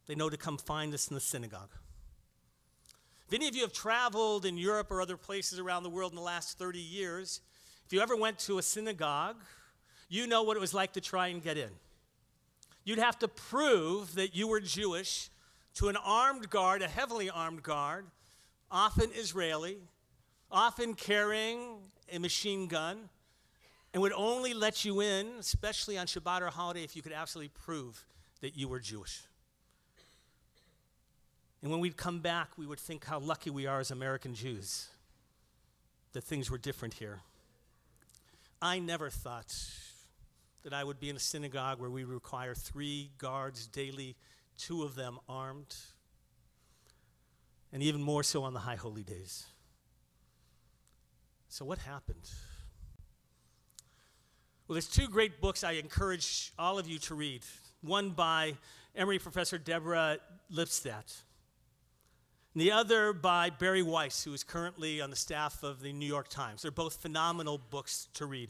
They know to come find us in the synagogue. If any of you have traveled in Europe or other places around the world in the last 30 years, if you ever went to a synagogue, you know what it was like to try and get in. You'd have to prove that you were Jewish to an armed guard, a heavily armed guard, often Israeli, often carrying a machine gun, and would only let you in, especially on Shabbat or holiday, if you could absolutely prove that you were Jewish. And when we'd come back, we would think how lucky we are as American Jews that things were different here. I never thought that I would be in a synagogue where we require 3 guards daily, 2 of them armed, and even more so on the high holy days. So what happened? Well, there's 2 great books I encourage all of you to read. One by Emory Professor Deborah Lipstadt, and the other by Barry Weiss, who is currently on the staff of the New York Times. They're both phenomenal books to read.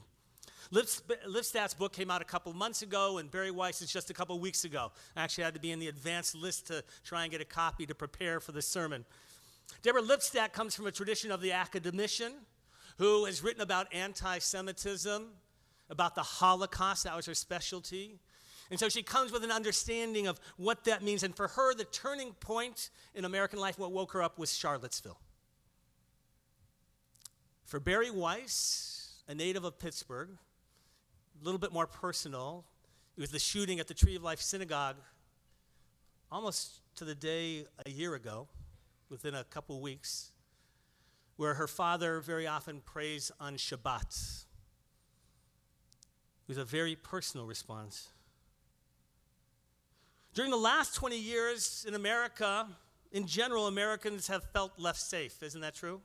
Lipstadt's book came out a couple months ago, and Barry Weiss's just a couple weeks ago. I actually had to be in the advanced list to try and get a copy to prepare for this sermon. Deborah Lipstadt comes from a tradition of the academician who has written about anti-Semitism, about the Holocaust. That was her specialty. And so she comes with an understanding of what that means. And for her, the turning point in American life, what woke her up, was Charlottesville. For Barry Weiss, a native of Pittsburgh, a little bit more personal, it was the shooting at the Tree of Life Synagogue almost to the day a year ago, within a couple weeks, where her father very often prays on Shabbat. It was a very personal response. During the last 20 years in America, in general, Americans have felt less safe. Isn't that true?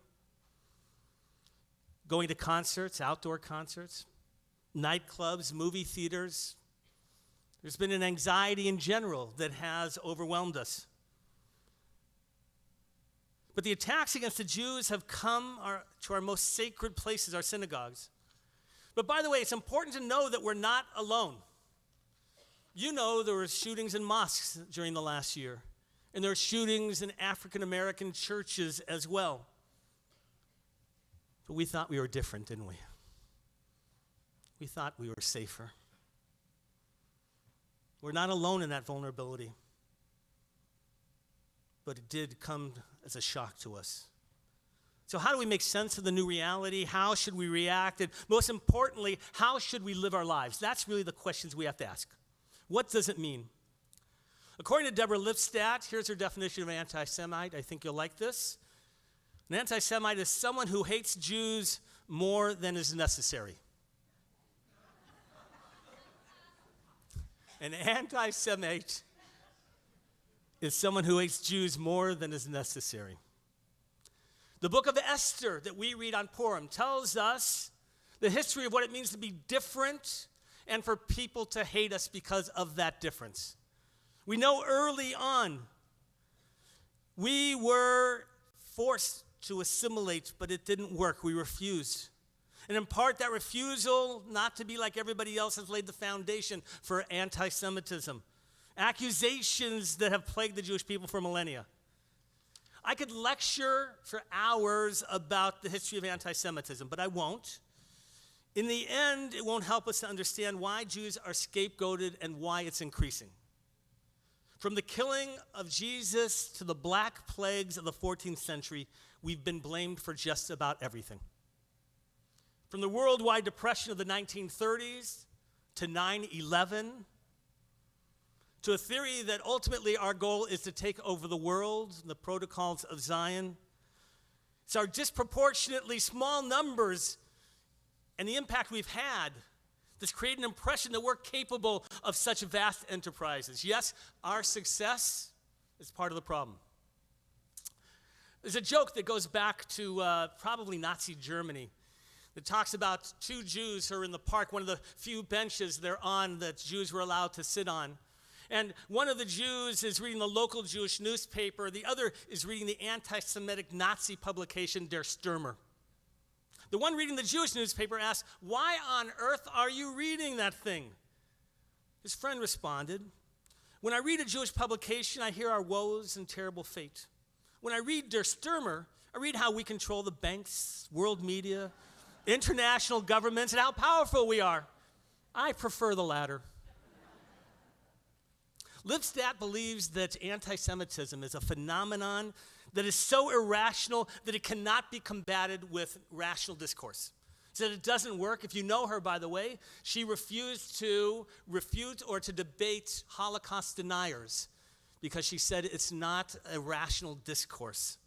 Going to concerts, outdoor concerts, nightclubs, movie theaters. There's been an anxiety in general that has overwhelmed us. But the attacks against the Jews have come to our most sacred places, our synagogues. But by the way, it's important to know that we're not alone. You know there were shootings in mosques during the last year, and there are shootings in African American churches as well. But we thought we were different, didn't we? We thought we were safer. We're not alone in that vulnerability. But it did come as a shock to us. So how do we make sense of the new reality? How should we react? And most importantly, how should we live our lives? That's really the questions we have to ask. What does it mean? According to Deborah Lipstadt, here's her definition of an anti-Semite. I think you'll like this. An anti-Semite is someone who hates Jews more than is necessary. An anti-Semite is someone who hates Jews more than is necessary. The book of Esther that we read on Purim tells us the history of what it means to be different and for people to hate us because of that difference. We know early on We were forced to assimilate, but it didn't work. We refused. And in part, that refusal not to be like everybody else has laid the foundation for anti-Semitism. Accusations that have plagued the Jewish people for millennia. I could lecture for hours about the history of anti-Semitism, but I won't. In the end, it won't help us to understand why Jews are scapegoated and why it's increasing. From the killing of Jesus to the Black Plagues of the 14th century, we've been blamed for just about everything. From the worldwide depression of the 1930s to 9/11, to a theory that ultimately our goal is to take over the world, the protocols of Zion. It's our disproportionately small numbers and the impact we've had that's created an impression that we're capable of such vast enterprises. Yes, our success is part of the problem. There's a joke that goes back to probably Nazi Germany that talks about two Jews who are in the park, one of the few benches they're on that Jews were allowed to sit on. And one of the Jews is reading the local Jewish newspaper. The other is reading the anti-Semitic Nazi publication Der Stürmer. The one reading the Jewish newspaper asks, "Why on earth are you reading that thing?" His friend responded, "When I read a Jewish publication, I hear our woes and terrible fate. When I read Der Stürmer, I read how we control the banks, world media, international governments, and how powerful we are. I prefer the latter." Lipstadt believes that anti-Semitism is a phenomenon that is so irrational that it cannot be combated with rational discourse. So that it doesn't work. If you know her, by the way, she refused to refute or to debate Holocaust deniers because she said it's not a rational discourse.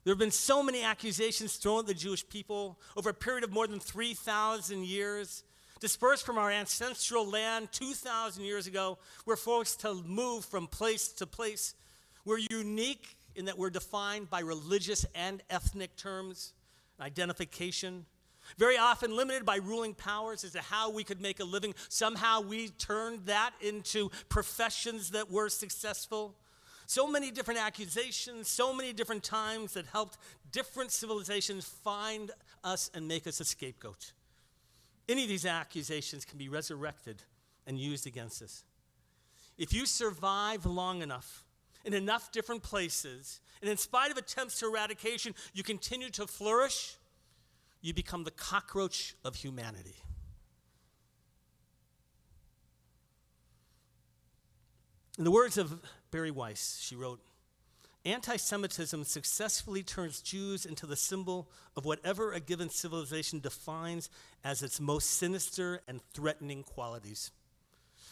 There have been so many accusations thrown at the Jewish people over a period of more than 3,000 years. Dispersed from our ancestral land 2,000 years ago, we're forced to move from place to place. We're unique in that we're defined by religious and ethnic terms, identification. Very often limited by ruling powers as to how we could make a living. Somehow we turned that into professions that were successful. So many different accusations, so many different times that helped different civilizations find us and make us a scapegoat. Any of these accusations can be resurrected and used against us. If you survive long enough in enough different places, and in spite of attempts to eradication, you continue to flourish, you become the cockroach of humanity. In the words of Barry Weiss, she wrote, "Anti-Semitism successfully turns Jews into the symbol of whatever a given civilization defines as its most sinister and threatening qualities.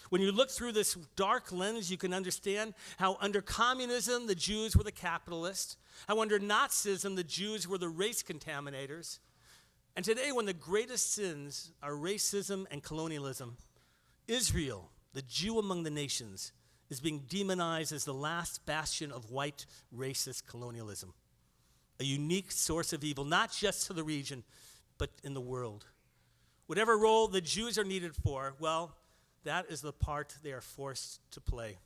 When you look through this dark lens, you can understand how under communism, the Jews were the capitalists, how under Nazism, the Jews were the race contaminators, and today when the greatest sins are racism and colonialism, Israel, the Jew among the nations, is being demonized as the last bastion of white racist colonialism, a unique source of evil, not just to the region, but in the world. Whatever role the Jews are needed for, well, that is the part they are forced to play."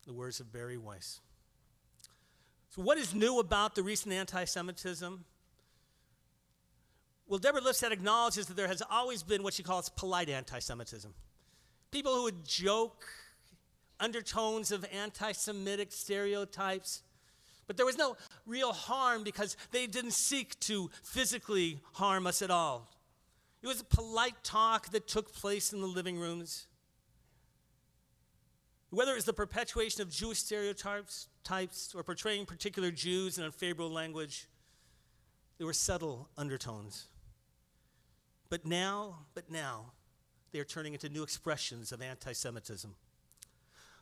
The words of Barry Weiss. So what is new about the recent anti-Semitism? Well, Deborah Lipstadt acknowledges that there has always been what she calls polite anti-Semitism. People who would joke, undertones of anti-Semitic stereotypes, but there was no real harm because they didn't seek to physically harm us at all. It was a polite talk that took place in the living rooms. Whether it was the perpetuation of Jewish stereotypes or portraying particular Jews in unfavorable language, there were subtle undertones. But now, they are turning into new expressions of anti-Semitism.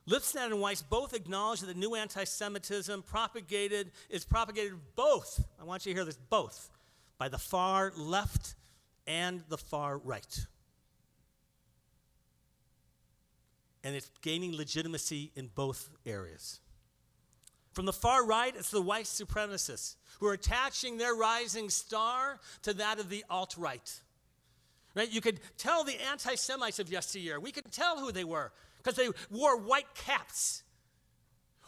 Lipstadt and Weiss both acknowledge that the new anti-Semitism is propagated both, I want you to hear this, both, by the far left and the far right. And it's gaining legitimacy in both areas. From the far right, it's the white supremacists who are attaching their rising star to that of the alt-right. Right? You could tell the anti-Semites of yesteryear. We could tell who they were because they wore white caps.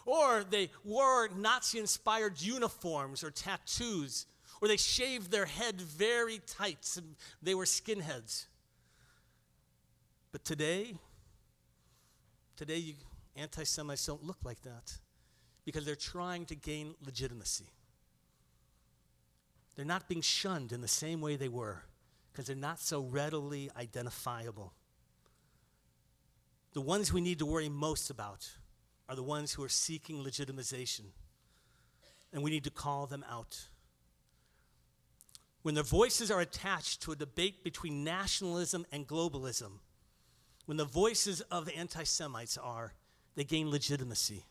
Or they wore Nazi-inspired uniforms or tattoos, or they shaved their head very tight and they were skinheads. But today, anti-Semites don't look like that because they're trying to gain legitimacy. They're not being shunned in the same way they were because they're not so readily identifiable. The ones we need to worry most about are the ones who are seeking legitimization, and we need to call them out. When their voices are attached to a debate between nationalism and globalism, when the voices of anti-Semites they gain legitimacy.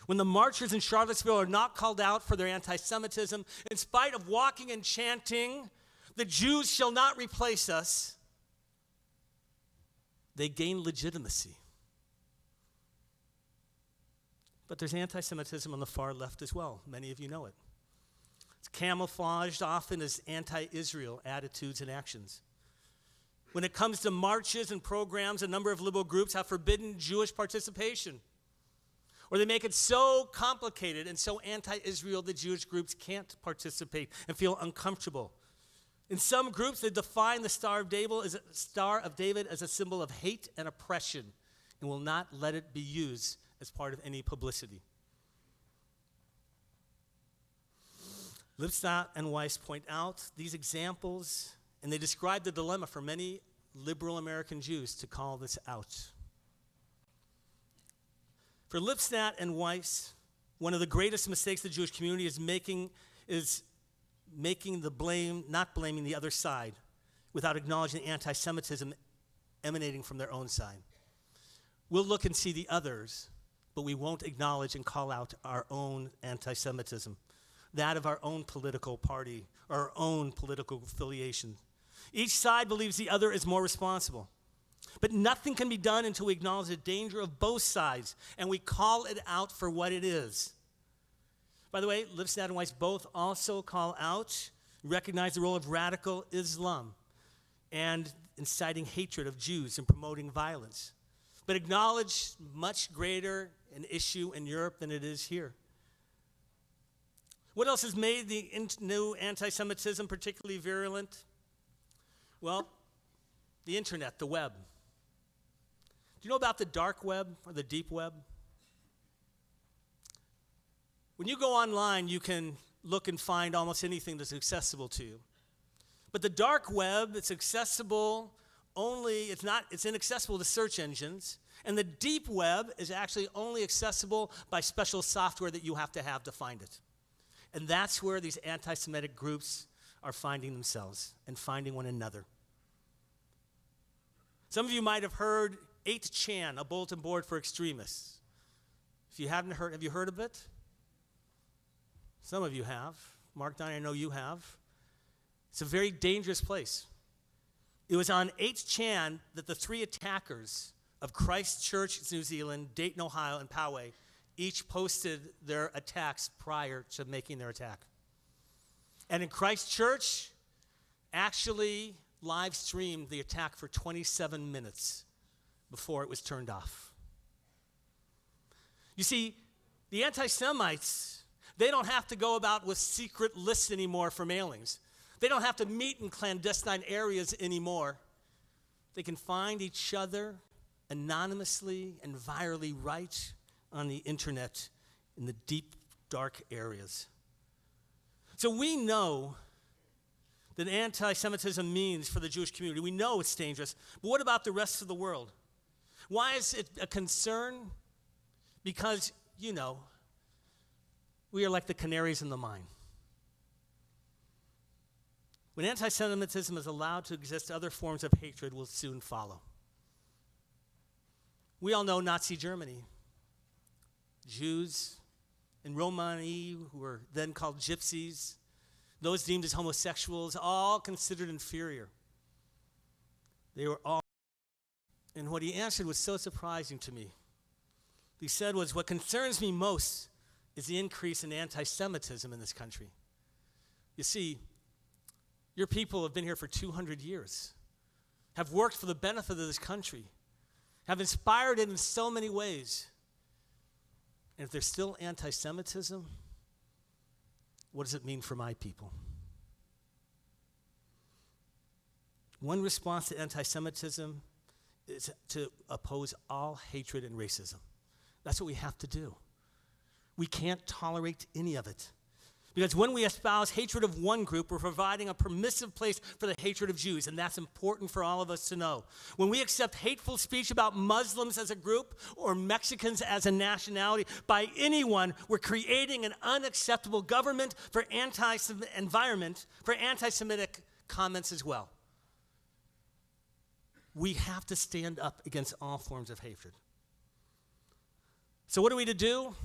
When the marchers in Charlottesville are not called out for their anti-Semitism, in spite of walking and chanting, "The Jews shall not replace us," they gain legitimacy. But there's anti-Semitism on the far left as well. Many of you know it. It's camouflaged often as anti-Israel attitudes and actions. When it comes to marches and programs, a number of liberal groups have forbidden Jewish participation. Or they make it so complicated and so anti-Israel that Jewish groups can't participate and feel uncomfortable. In some groups, they define the Star of David as a symbol of hate and oppression and will not let it be used as part of any publicity. Lipstadt and Weiss point out these examples, and they describe the dilemma for many liberal American Jews to call this out. For Lipstadt and Weiss, one of the greatest mistakes the Jewish community is making not blaming the other side without acknowledging the anti-Semitism emanating from their own side. We'll look and see the others, but we won't acknowledge and call out our own anti-Semitism, that of our own political party or our own political affiliation. Each side believes the other is more responsible. But nothing can be done until we acknowledge the danger of both sides and we call it out for what it is. By the way, Lipstadt and Weiss both also call out, recognize the role of radical Islam and inciting hatred of Jews and promoting violence, but acknowledge much greater an issue in Europe than it is here. What else has made the new anti-Semitism particularly virulent? Well, the internet, the web. Do you know about the dark web or the deep web? When you go online, you can look and find almost anything that's accessible to you. But the dark web, it's accessible it's inaccessible to search engines. And the deep web is actually only accessible by special software that you have to find it. And that's where these anti-Semitic groups are finding themselves and finding one another. Some of you might have heard 8chan, a bulletin board for extremists. If you haven't heard, have you heard of it? Some of you have. Mark, Donnie, I know you have. It's a very dangerous place. It was on 8chan that the three attackers of Christchurch, New Zealand, Dayton, Ohio, and Poway each posted their attacks prior to making their attack. And in Christchurch, actually live streamed the attack for 27 minutes before it was turned off. You see, the anti-Semites, they don't have to go about with secret lists anymore for mailings. They don't have to meet in clandestine areas anymore. They can find each other anonymously and virally right on the internet in the deep, dark areas. So we know that anti-Semitism means for the Jewish community. We know it's dangerous. But what about the rest of the world? Why is it a concern? Because, we are like the canaries in the mine. When anti-Semitism is allowed to exist, other forms of hatred will soon follow. We all know Nazi Germany. Jews and Romani, who were then called gypsies, those deemed as homosexuals, all considered inferior. They were all. And what he answered was so surprising to me. He said was, what concerns me most is the increase in anti-Semitism in this country. You see, your people have been here for 200 years, have worked for the benefit of this country, have inspired it in so many ways. And if there's still anti-Semitism, what does it mean for my people? One response to anti-Semitism is to oppose all hatred and racism. That's what we have to do. We can't tolerate any of it. Because when we espouse hatred of one group, we're providing a permissive place for the hatred of Jews, and that's important for all of us to know. When we accept hateful speech about Muslims as a group or Mexicans as a nationality by anyone, we're creating an unacceptable government for environment for anti-Semitic comments as well. We have to stand up against all forms of hatred. So what are we to do?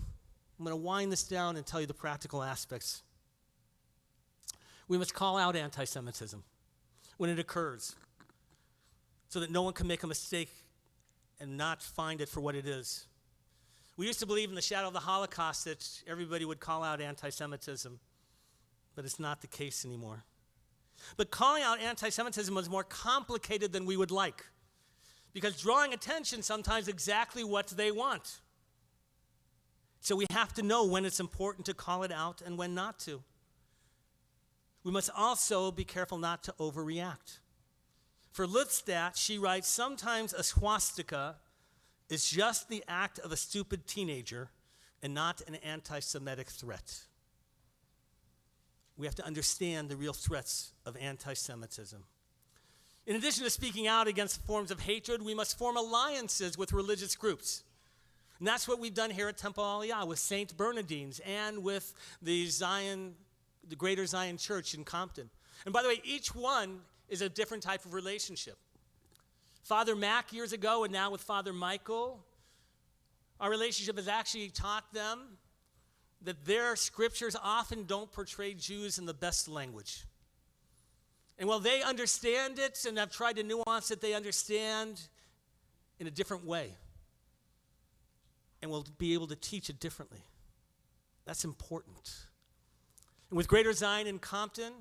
I'm going to wind this down and tell you the practical aspects. We must call out anti-Semitism when it occurs so that no one can make a mistake and not find it for what it is. We used to believe in the shadow of the Holocaust that everybody would call out anti-Semitism, but it's not the case anymore. But calling out anti-Semitism was more complicated than we would like, because drawing attention sometimes exactly what they want. So we have to know when it's important to call it out and when not to. We must also be careful not to overreact. For Lipstadt, she writes, sometimes a swastika is just the act of a stupid teenager and not an anti-Semitic threat. We have to understand the real threats of anti-Semitism. In addition to speaking out against forms of hatred, we must form alliances with religious groups. And that's what we've done here at Temple Aliyah with St. Bernardines and with the Greater Zion Church in Compton. And by the way, each one is a different type of relationship. Father Mack years ago and now with Father Michael, our relationship has actually taught them that their scriptures often don't portray Jews in the best language. And while they understand it and have tried to nuance it, they understand in a different way. And will be able to teach it differently. That's important. And with Greater Zion in Compton,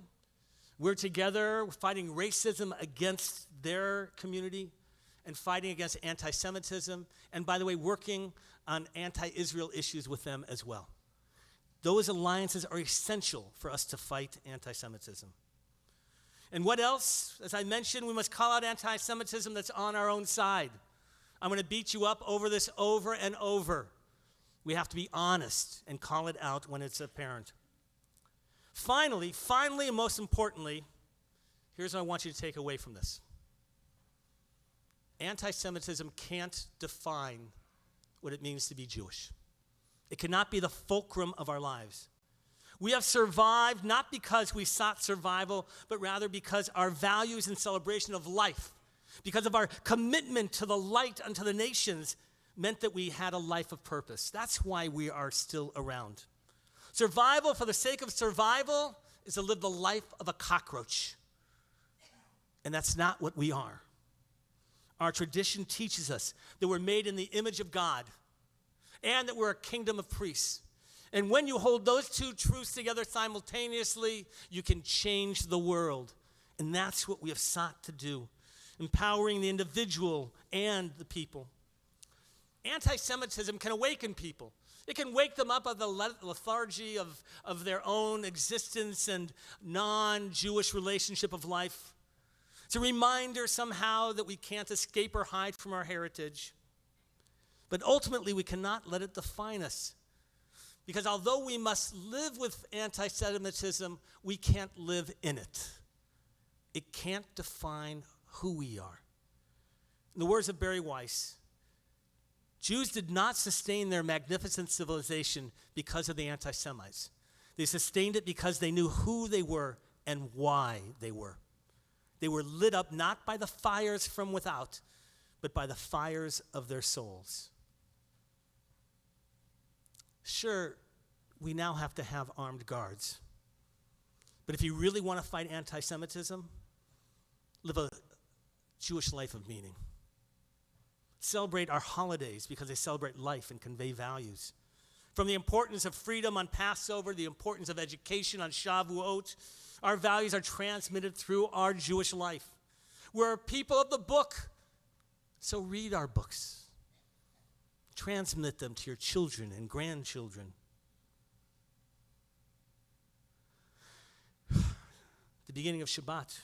we're together fighting racism against their community and fighting against anti-Semitism, and by the way, working on anti-Israel issues with them as well. Those alliances are essential for us to fight anti-Semitism. And what else? As I mentioned, we must call out anti-Semitism that's on our own side. I'm going to beat you up over this over and over. We have to be honest and call it out when it's apparent. Finally, and most importantly, here's what I want you to take away from this. Anti-Semitism can't define what it means to be Jewish. It cannot be the fulcrum of our lives. We have survived not because we sought survival, but rather because our values and celebration of life, because of our commitment to the light unto the nations, meant that we had a life of purpose. That's why we are still around. Survival for the sake of survival is to live the life of a cockroach. And that's not what we are. Our tradition teaches us that we're made in the image of God and that we're a kingdom of priests. And when you hold those two truths together simultaneously, you can change the world. And that's what we have sought to do, empowering the individual and the people. Anti-Semitism can awaken people. It can wake them up of the lethargy of their own existence and non-Jewish relationship of life. It's a reminder somehow that we can't escape or hide from our heritage. But ultimately, we cannot let it define us. Because although we must live with anti-Semitism, we can't live in it. It can't define who we are. In the words of Barry Weiss, Jews did not sustain their magnificent civilization because of the anti-Semites. They sustained it because they knew who they were and why they were. They were lit up not by the fires from without, but by the fires of their souls. Sure, we now have to have armed guards. But if you really want to fight anti-Semitism, live a Jewish life of meaning. Celebrate our holidays because they celebrate life and convey values. From the importance of freedom on Passover, the importance of education on Shavuot, our values are transmitted through our Jewish life. We're people of the book, so read our books. Transmit them to your children and grandchildren. The beginning of Shabbat.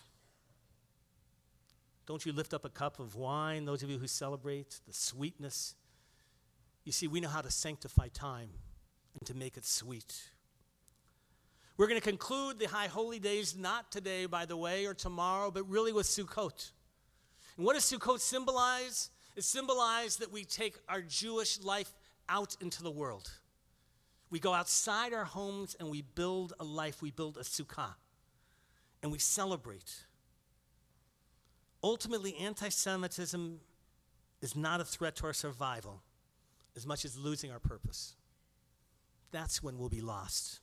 Don't you lift up a cup of wine, those of you who celebrate the sweetness. You see, we know how to sanctify time and to make it sweet. We're going to conclude the high holy days, not today, by the way, or tomorrow, but really with Sukkot. And what does Sukkot symbolize? It symbolizes that we take our Jewish life out into the world. We go outside our homes and we build a life, we build a sukkah, and we celebrate. Ultimately, anti-Semitism is not a threat to our survival as much as losing our purpose. That's when we'll be lost.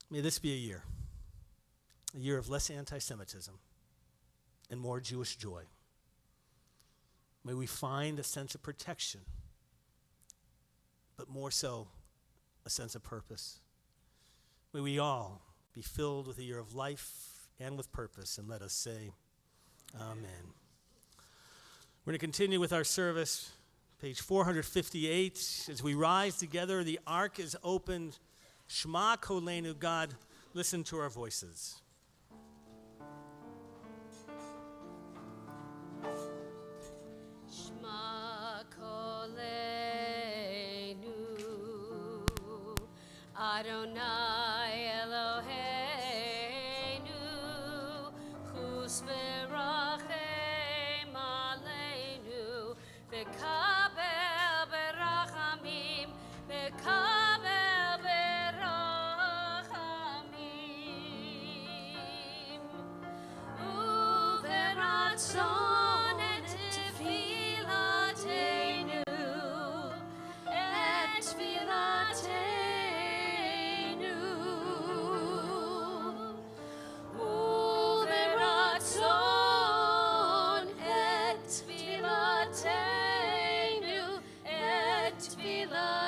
May this be a year of less anti-Semitism and more Jewish joy. May we find a sense of protection, but more so, a sense of purpose. May we all be filled with a year of life and with purpose, and let us say, Amen. We're going to continue with our service, page 458. As we rise together, the ark is opened. Shema Kolenu, God, listen to our voices. Shema Kolenu, Adonai Eloheinu, Chus v'rachem aleinu, v'kabel berachamim, v'kabel berachamim, u'v'ratzon et tfilateinu, et tfilateinu, u'v'ratzon et tfilateinu, et tfilateinu.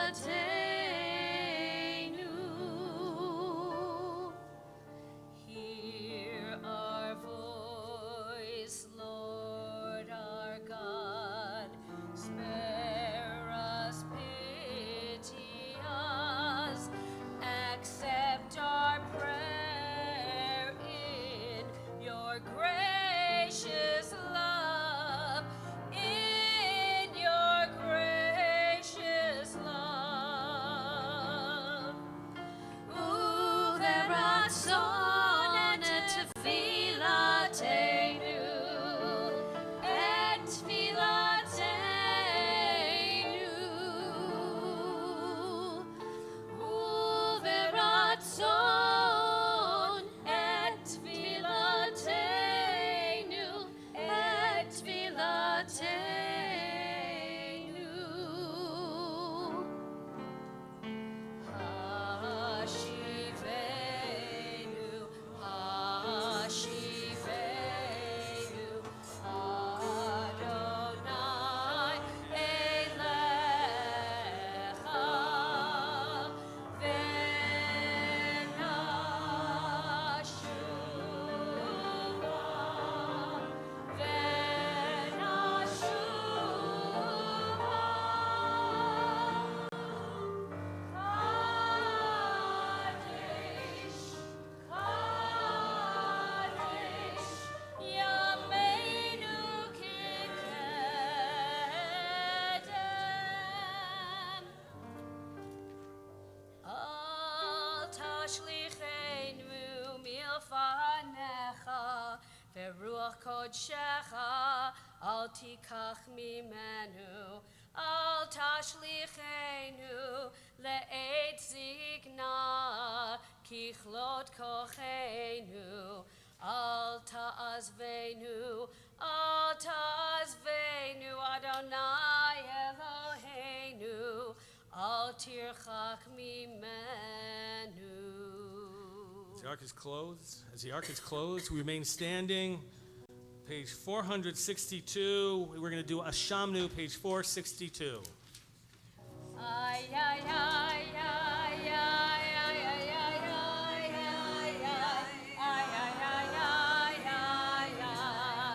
Hear our voice, Lord our God. Spare us, pity us. Accept our prayer in your gracious love. In your gracious love. U'v'ratzon et tfilateinu, et tfilateinu, u'v'ratzon et tfilateinu, et tfilateinu. Hashivenu, Hashivenu, Adonai Elecha, Yameinu kikedem. Al tashlichenu milfanecha, veruach kodshecha, al tikach mimenu. Al tashlichenu le'et zikna, kichlot kochenu. Al ta'azvenu, Adonai Eloheinu, al tirchach mimenu. As the ark is closed, we remain standing. Page 462. We're going to do Ashamnu, page 462. Ay, ay, ay, ay, ay, ay, ay, ay, ay, ay, ay, ay, ay, ay, ay, ay, ay.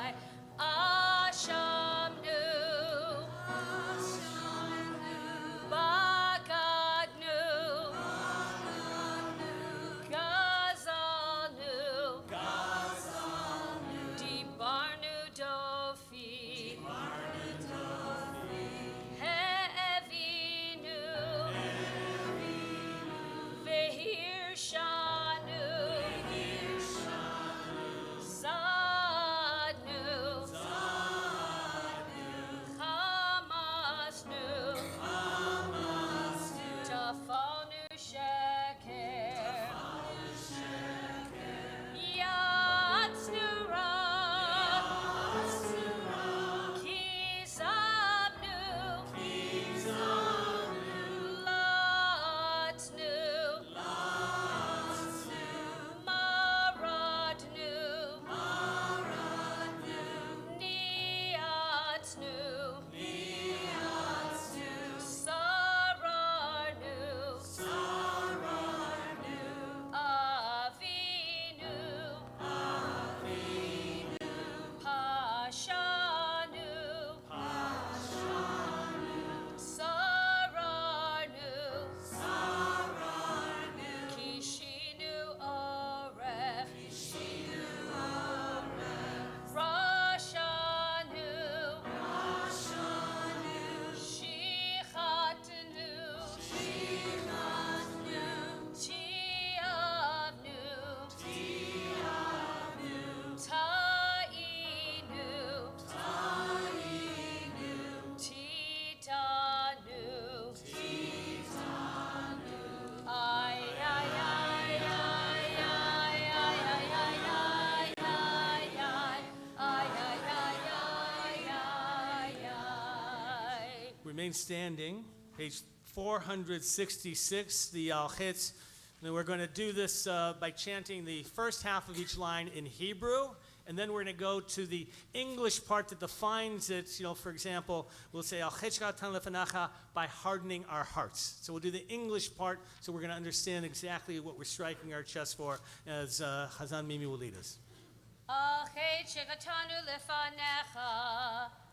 remain standing. Page 466, the Al-Chitz. And we're going to do this by chanting the first half of each line in Hebrew, and then we're going to go to the English part that defines it. You know, for example, we'll say Al-Chitz lefanacha by hardening our hearts. So we'll do the English part, so we're going to understand exactly what we're striking our chest for, as Hazzan Mimi will lead us.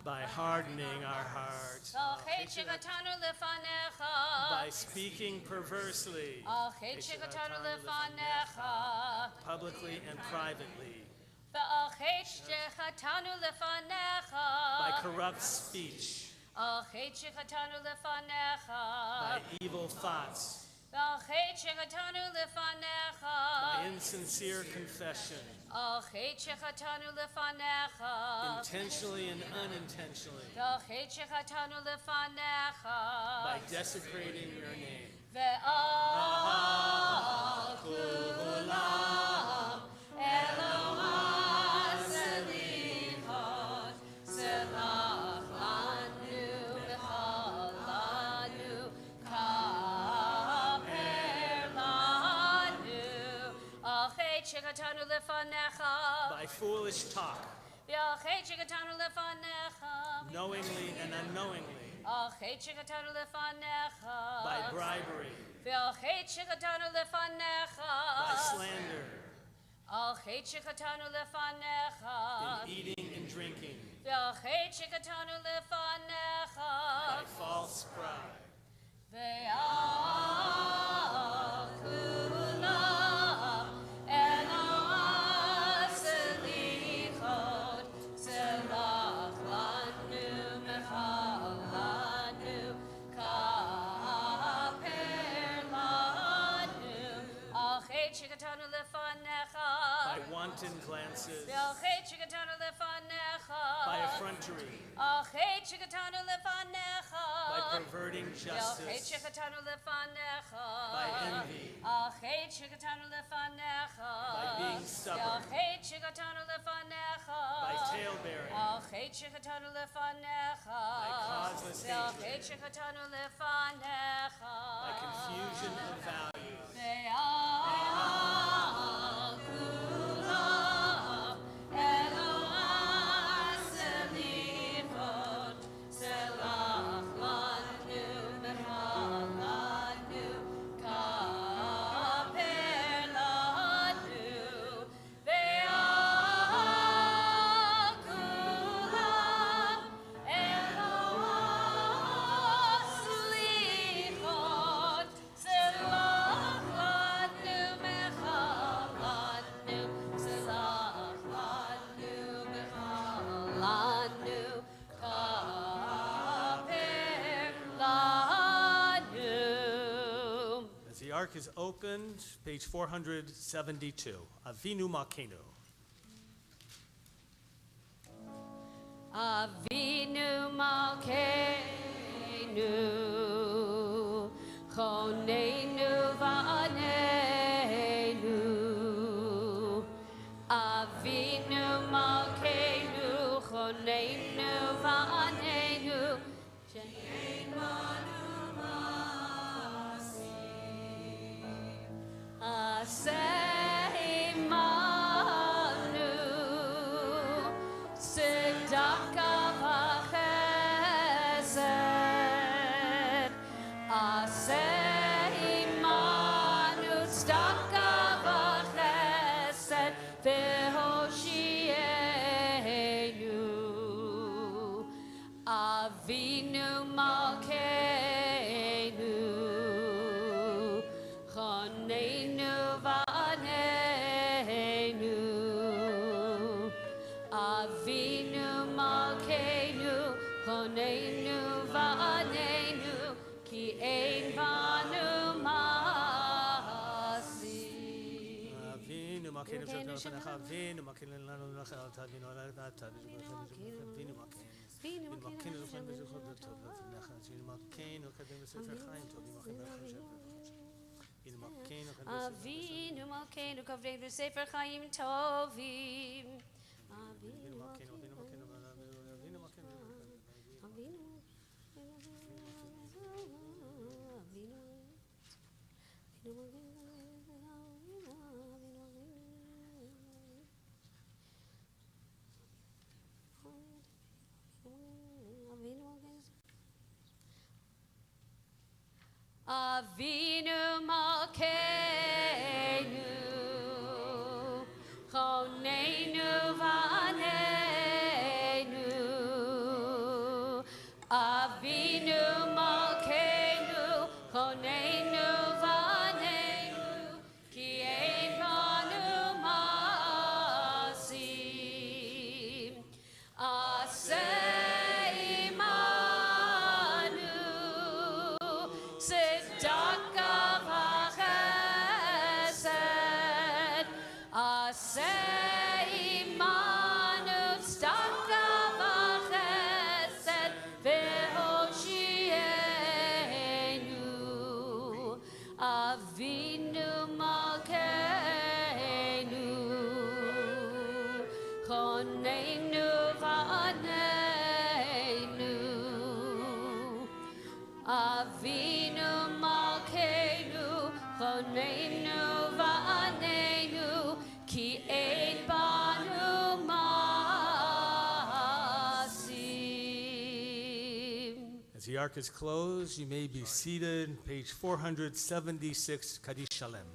By hardening our hearts, by speaking perversely, publicly and privately, by corrupt speech, by evil thoughts, by insincere confession, intentionally and unintentionally, by desecrating your name. By foolish talk, knowingly and unknowingly, by bribery, by slander, in eating and drinking, by false pride, by wanton glances, by effrontery, by perverting justice, by envy, by being stubborn, by talebearing, by causeless hatred, by confusion of values, Ark is opened, page 472. Avinu Malkeinu. Avinu Malkeinu, Choneinu Va'aneinu. Avinu Malkeinu, Choneinu Va'aneinu. Seimanu, Tzedaka v'chesed. Seimanu, Tzedaka v'chesed, v'hoshienu. Avinu Malkeinu, Choneinu Va'aneinu. Avinu Malkeinu, Choneinu Va'aneinu, Ki ein banu ma'asi. Avinu Malkeinu, Avinu Malkeinu, Lanu Lachel, Tavinu Alata, Avinu Malkeinu. Avinu Malkeinu, Avinu Kadem Sefer Chaim, Avinu Malkeinu, Kavreinu Sefer Chaim Tovim. Avinu Malkeinu, Avinu Malkeinu, Avinu Malkeinu, Avinu Malkeinu, Avinu Malkeinu, Choneinu Vaneinu. Avinu Malkeinu, Choneinu Vaneinu, Ki ein banu masim. Aseh imanu, tzedaka v'chesed. Aseh imanu, tzedaka v'chesed, v'hoshienu. Avinu Malkeinu, Choneinu Vaneinu. Avinu Malkeinu, Choneinu Vaneinu, Ki ein banu masim. As the ark is closed, you may be seated. Page 476, Kaddish Shalem.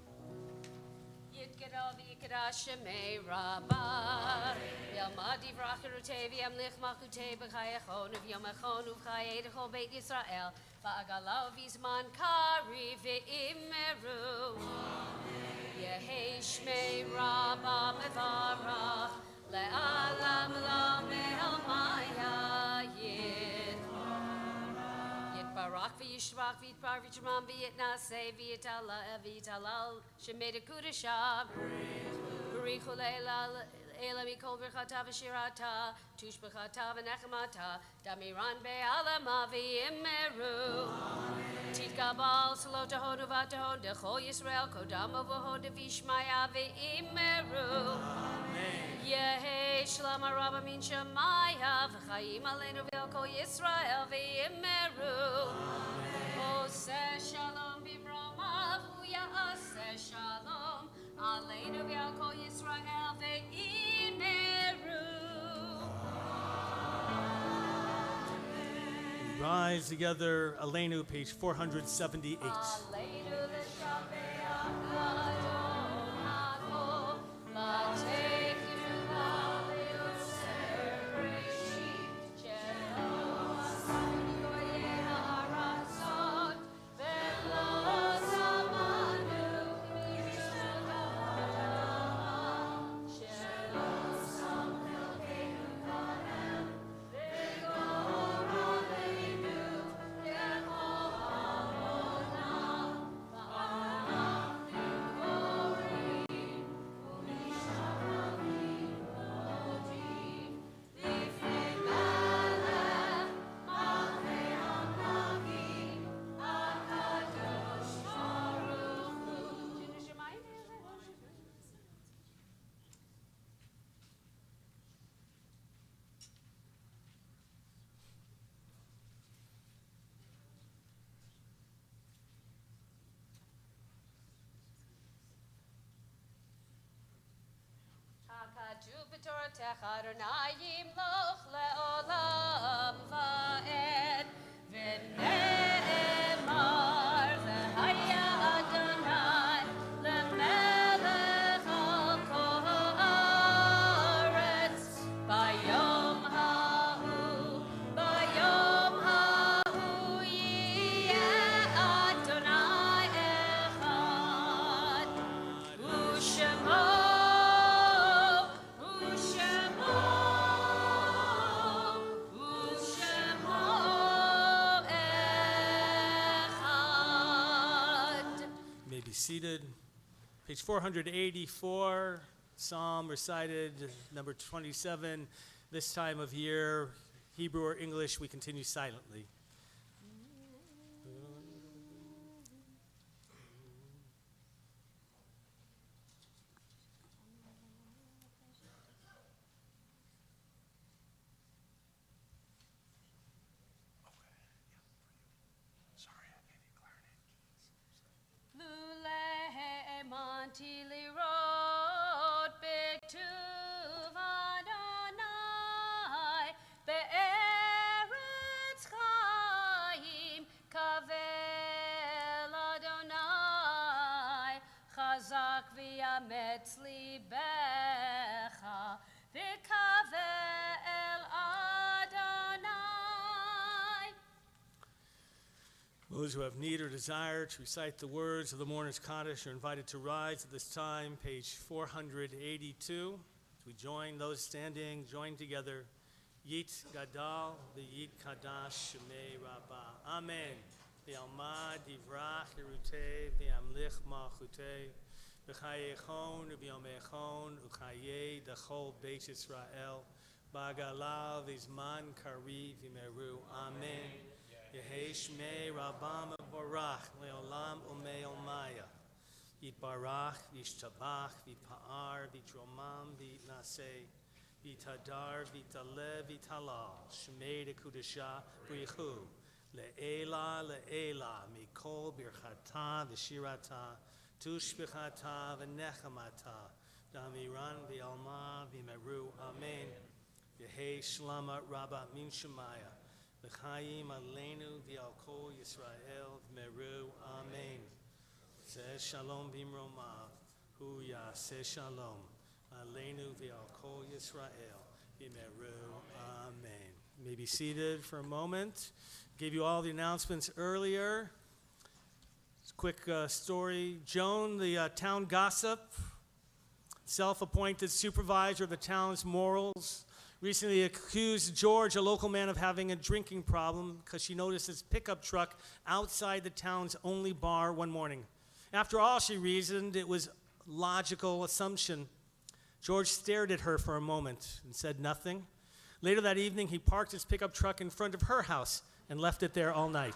Yitgedal v'yikeda shemei Rabbi. Yamad yivrach yerutei v'yamlich malchutei b'chayachon v'yamachon uv'chayei d'chol Beit Yisrael v'agalau v'zman kari v'imeru. Yehei shmei Rabbi mevarach le'alam lamel mayayit. Barak v'yishvach v'yitbar v'yitram v'yitnaseh v'yitalal shemei dekudashah. Barichu le'ela mikol birchata v'shirata tush b'chata v'nechemata damiran be'alama v'yimeru. Titkabal salotahon uvatahon dechol Yisrael kodam avohon devishmaya v'yimeru. Yehei shalom araba min shemaya v'chayim aleinu v'el kol Yisrael v'yimeru. Oseh shalom b'brama v'ya'aseh shalom aleinu v'el kol Yisrael v'yimeru. Rise together, Aleinu, page 478. Aleinu l'shabeach Adonai v'teiknu v'le'oser breshit shelo asanu goyei ha'aratzot ve'lo zamanu v'yishtagadam shelo sam elkeinu kanem ve'gor aleinu yechol ha'olam v'anachnu gorim u'nishtabim modim lifnei melech malchei hamlavim hakadosh baruch hu. Shinu shemayim Hakatu b'toratecha Adonai yimloch le'olam va'ed v'ne'emar v'haya Adonai le'melech al kol haaretz bayom ha'hu yiyeh Adonai echad u'shemo You may be seated. Page 484, Psalm recited, number 27. This time of year, Hebrew or English, we continue silently. Luleh monti lirot betuv Adonai be'eretz chai. אומץ ליבך וקווה אל אדוני. Those who have need or desire to recite the words of the Mourner's Kaddish are invited to rise at this time, page 482. As we join those standing, join together. Yit Gadal v'Yit Kadash Shemei Rabbah. Amen. V'Alma Divrach Yerutei v'Amlich Malchutei v'Chayechon v'Yomechon u'Chayei Dachol Beit Yisrael B'Gala v'Zman Kari v'Meru. Amen. Yehei Shmei Rabbam Barach Leolam Umeomaya. Yitbarach v'Yishtabach v'Pa'ar v'Tromam v'Naseh v'Tadar v'Talev v'Talal Shmei Dekudesha v'Yichu Le'ela Le'ela Mikol Birchata v'Shirata Tushbichata v'Nechamata Damiran v'Alma v'Meru. Amen. Yehei Shlama Rabba Min Shemaya V'Chaim Aleinu v'Al Kol Yisrael v'Meru. Amen. Seh Shalom b'Imromav Hu Yaseh Shalom Aleinu v'Al Kol Yisrael v'Meru. Amen. You may be seated for a moment. Gave you all the announcements earlier. Just a quick story. Joan, the town gossip, self-appointed supervisor of the town's morals, recently accused George, a local man, of having a drinking problem because she noticed his pickup truck outside the town's only bar one morning. After all, she reasoned, it was logical assumption. George stared at her for a moment and said nothing. Later that evening, he parked his pickup truck in front of her house and left it there all night.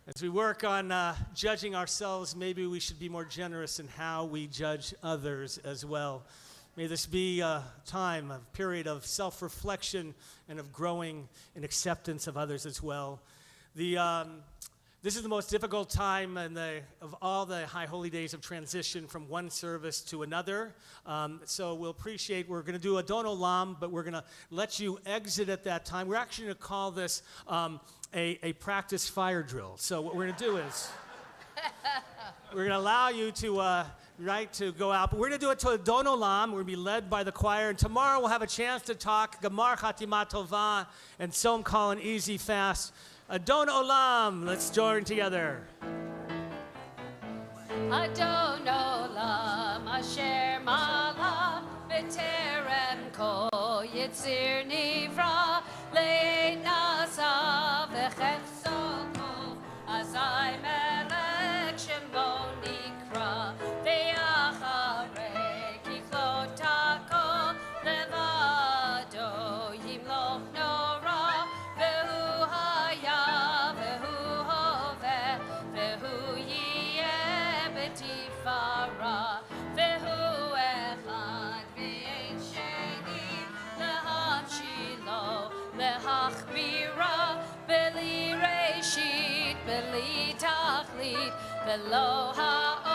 As we work on judging ourselves, maybe we should be more generous in how we judge others as well. May this be a time, a period of self-reflection and of growing in acceptance of others as well. This is the most difficult time of all the High Holy Days of transition from one service to another. So we'll appreciate, we're going to do Adon Olam, but we're going to let you exit at that time. We're actually going to call this a practice fire drill. So what we're going to do is we're going to allow you to go out, but we're going to do it to Adon Olam. We're going to be led by the choir, and tomorrow we'll have a chance to talk Gemar Chatima Tova and Tzom Kol and Easy Fast. Adon Olam, let's join together. Adon Olam Asher Mala B'Terem Kol Yitzir Nivra Le'et Nasa V'Chefso Kol Azai Melech Shemo Nikra Ve'acharei Kichlot HaKol Levado Yimloch Nora Ve'hu Haya Ve'hu Hoveh Ve'hu Yiyeh B'Tifara Ve'hu Echad Ve'ein Sheni Lehamshilo Lehachmira Beli Reshit Beli Tachlit Velo Ha'ol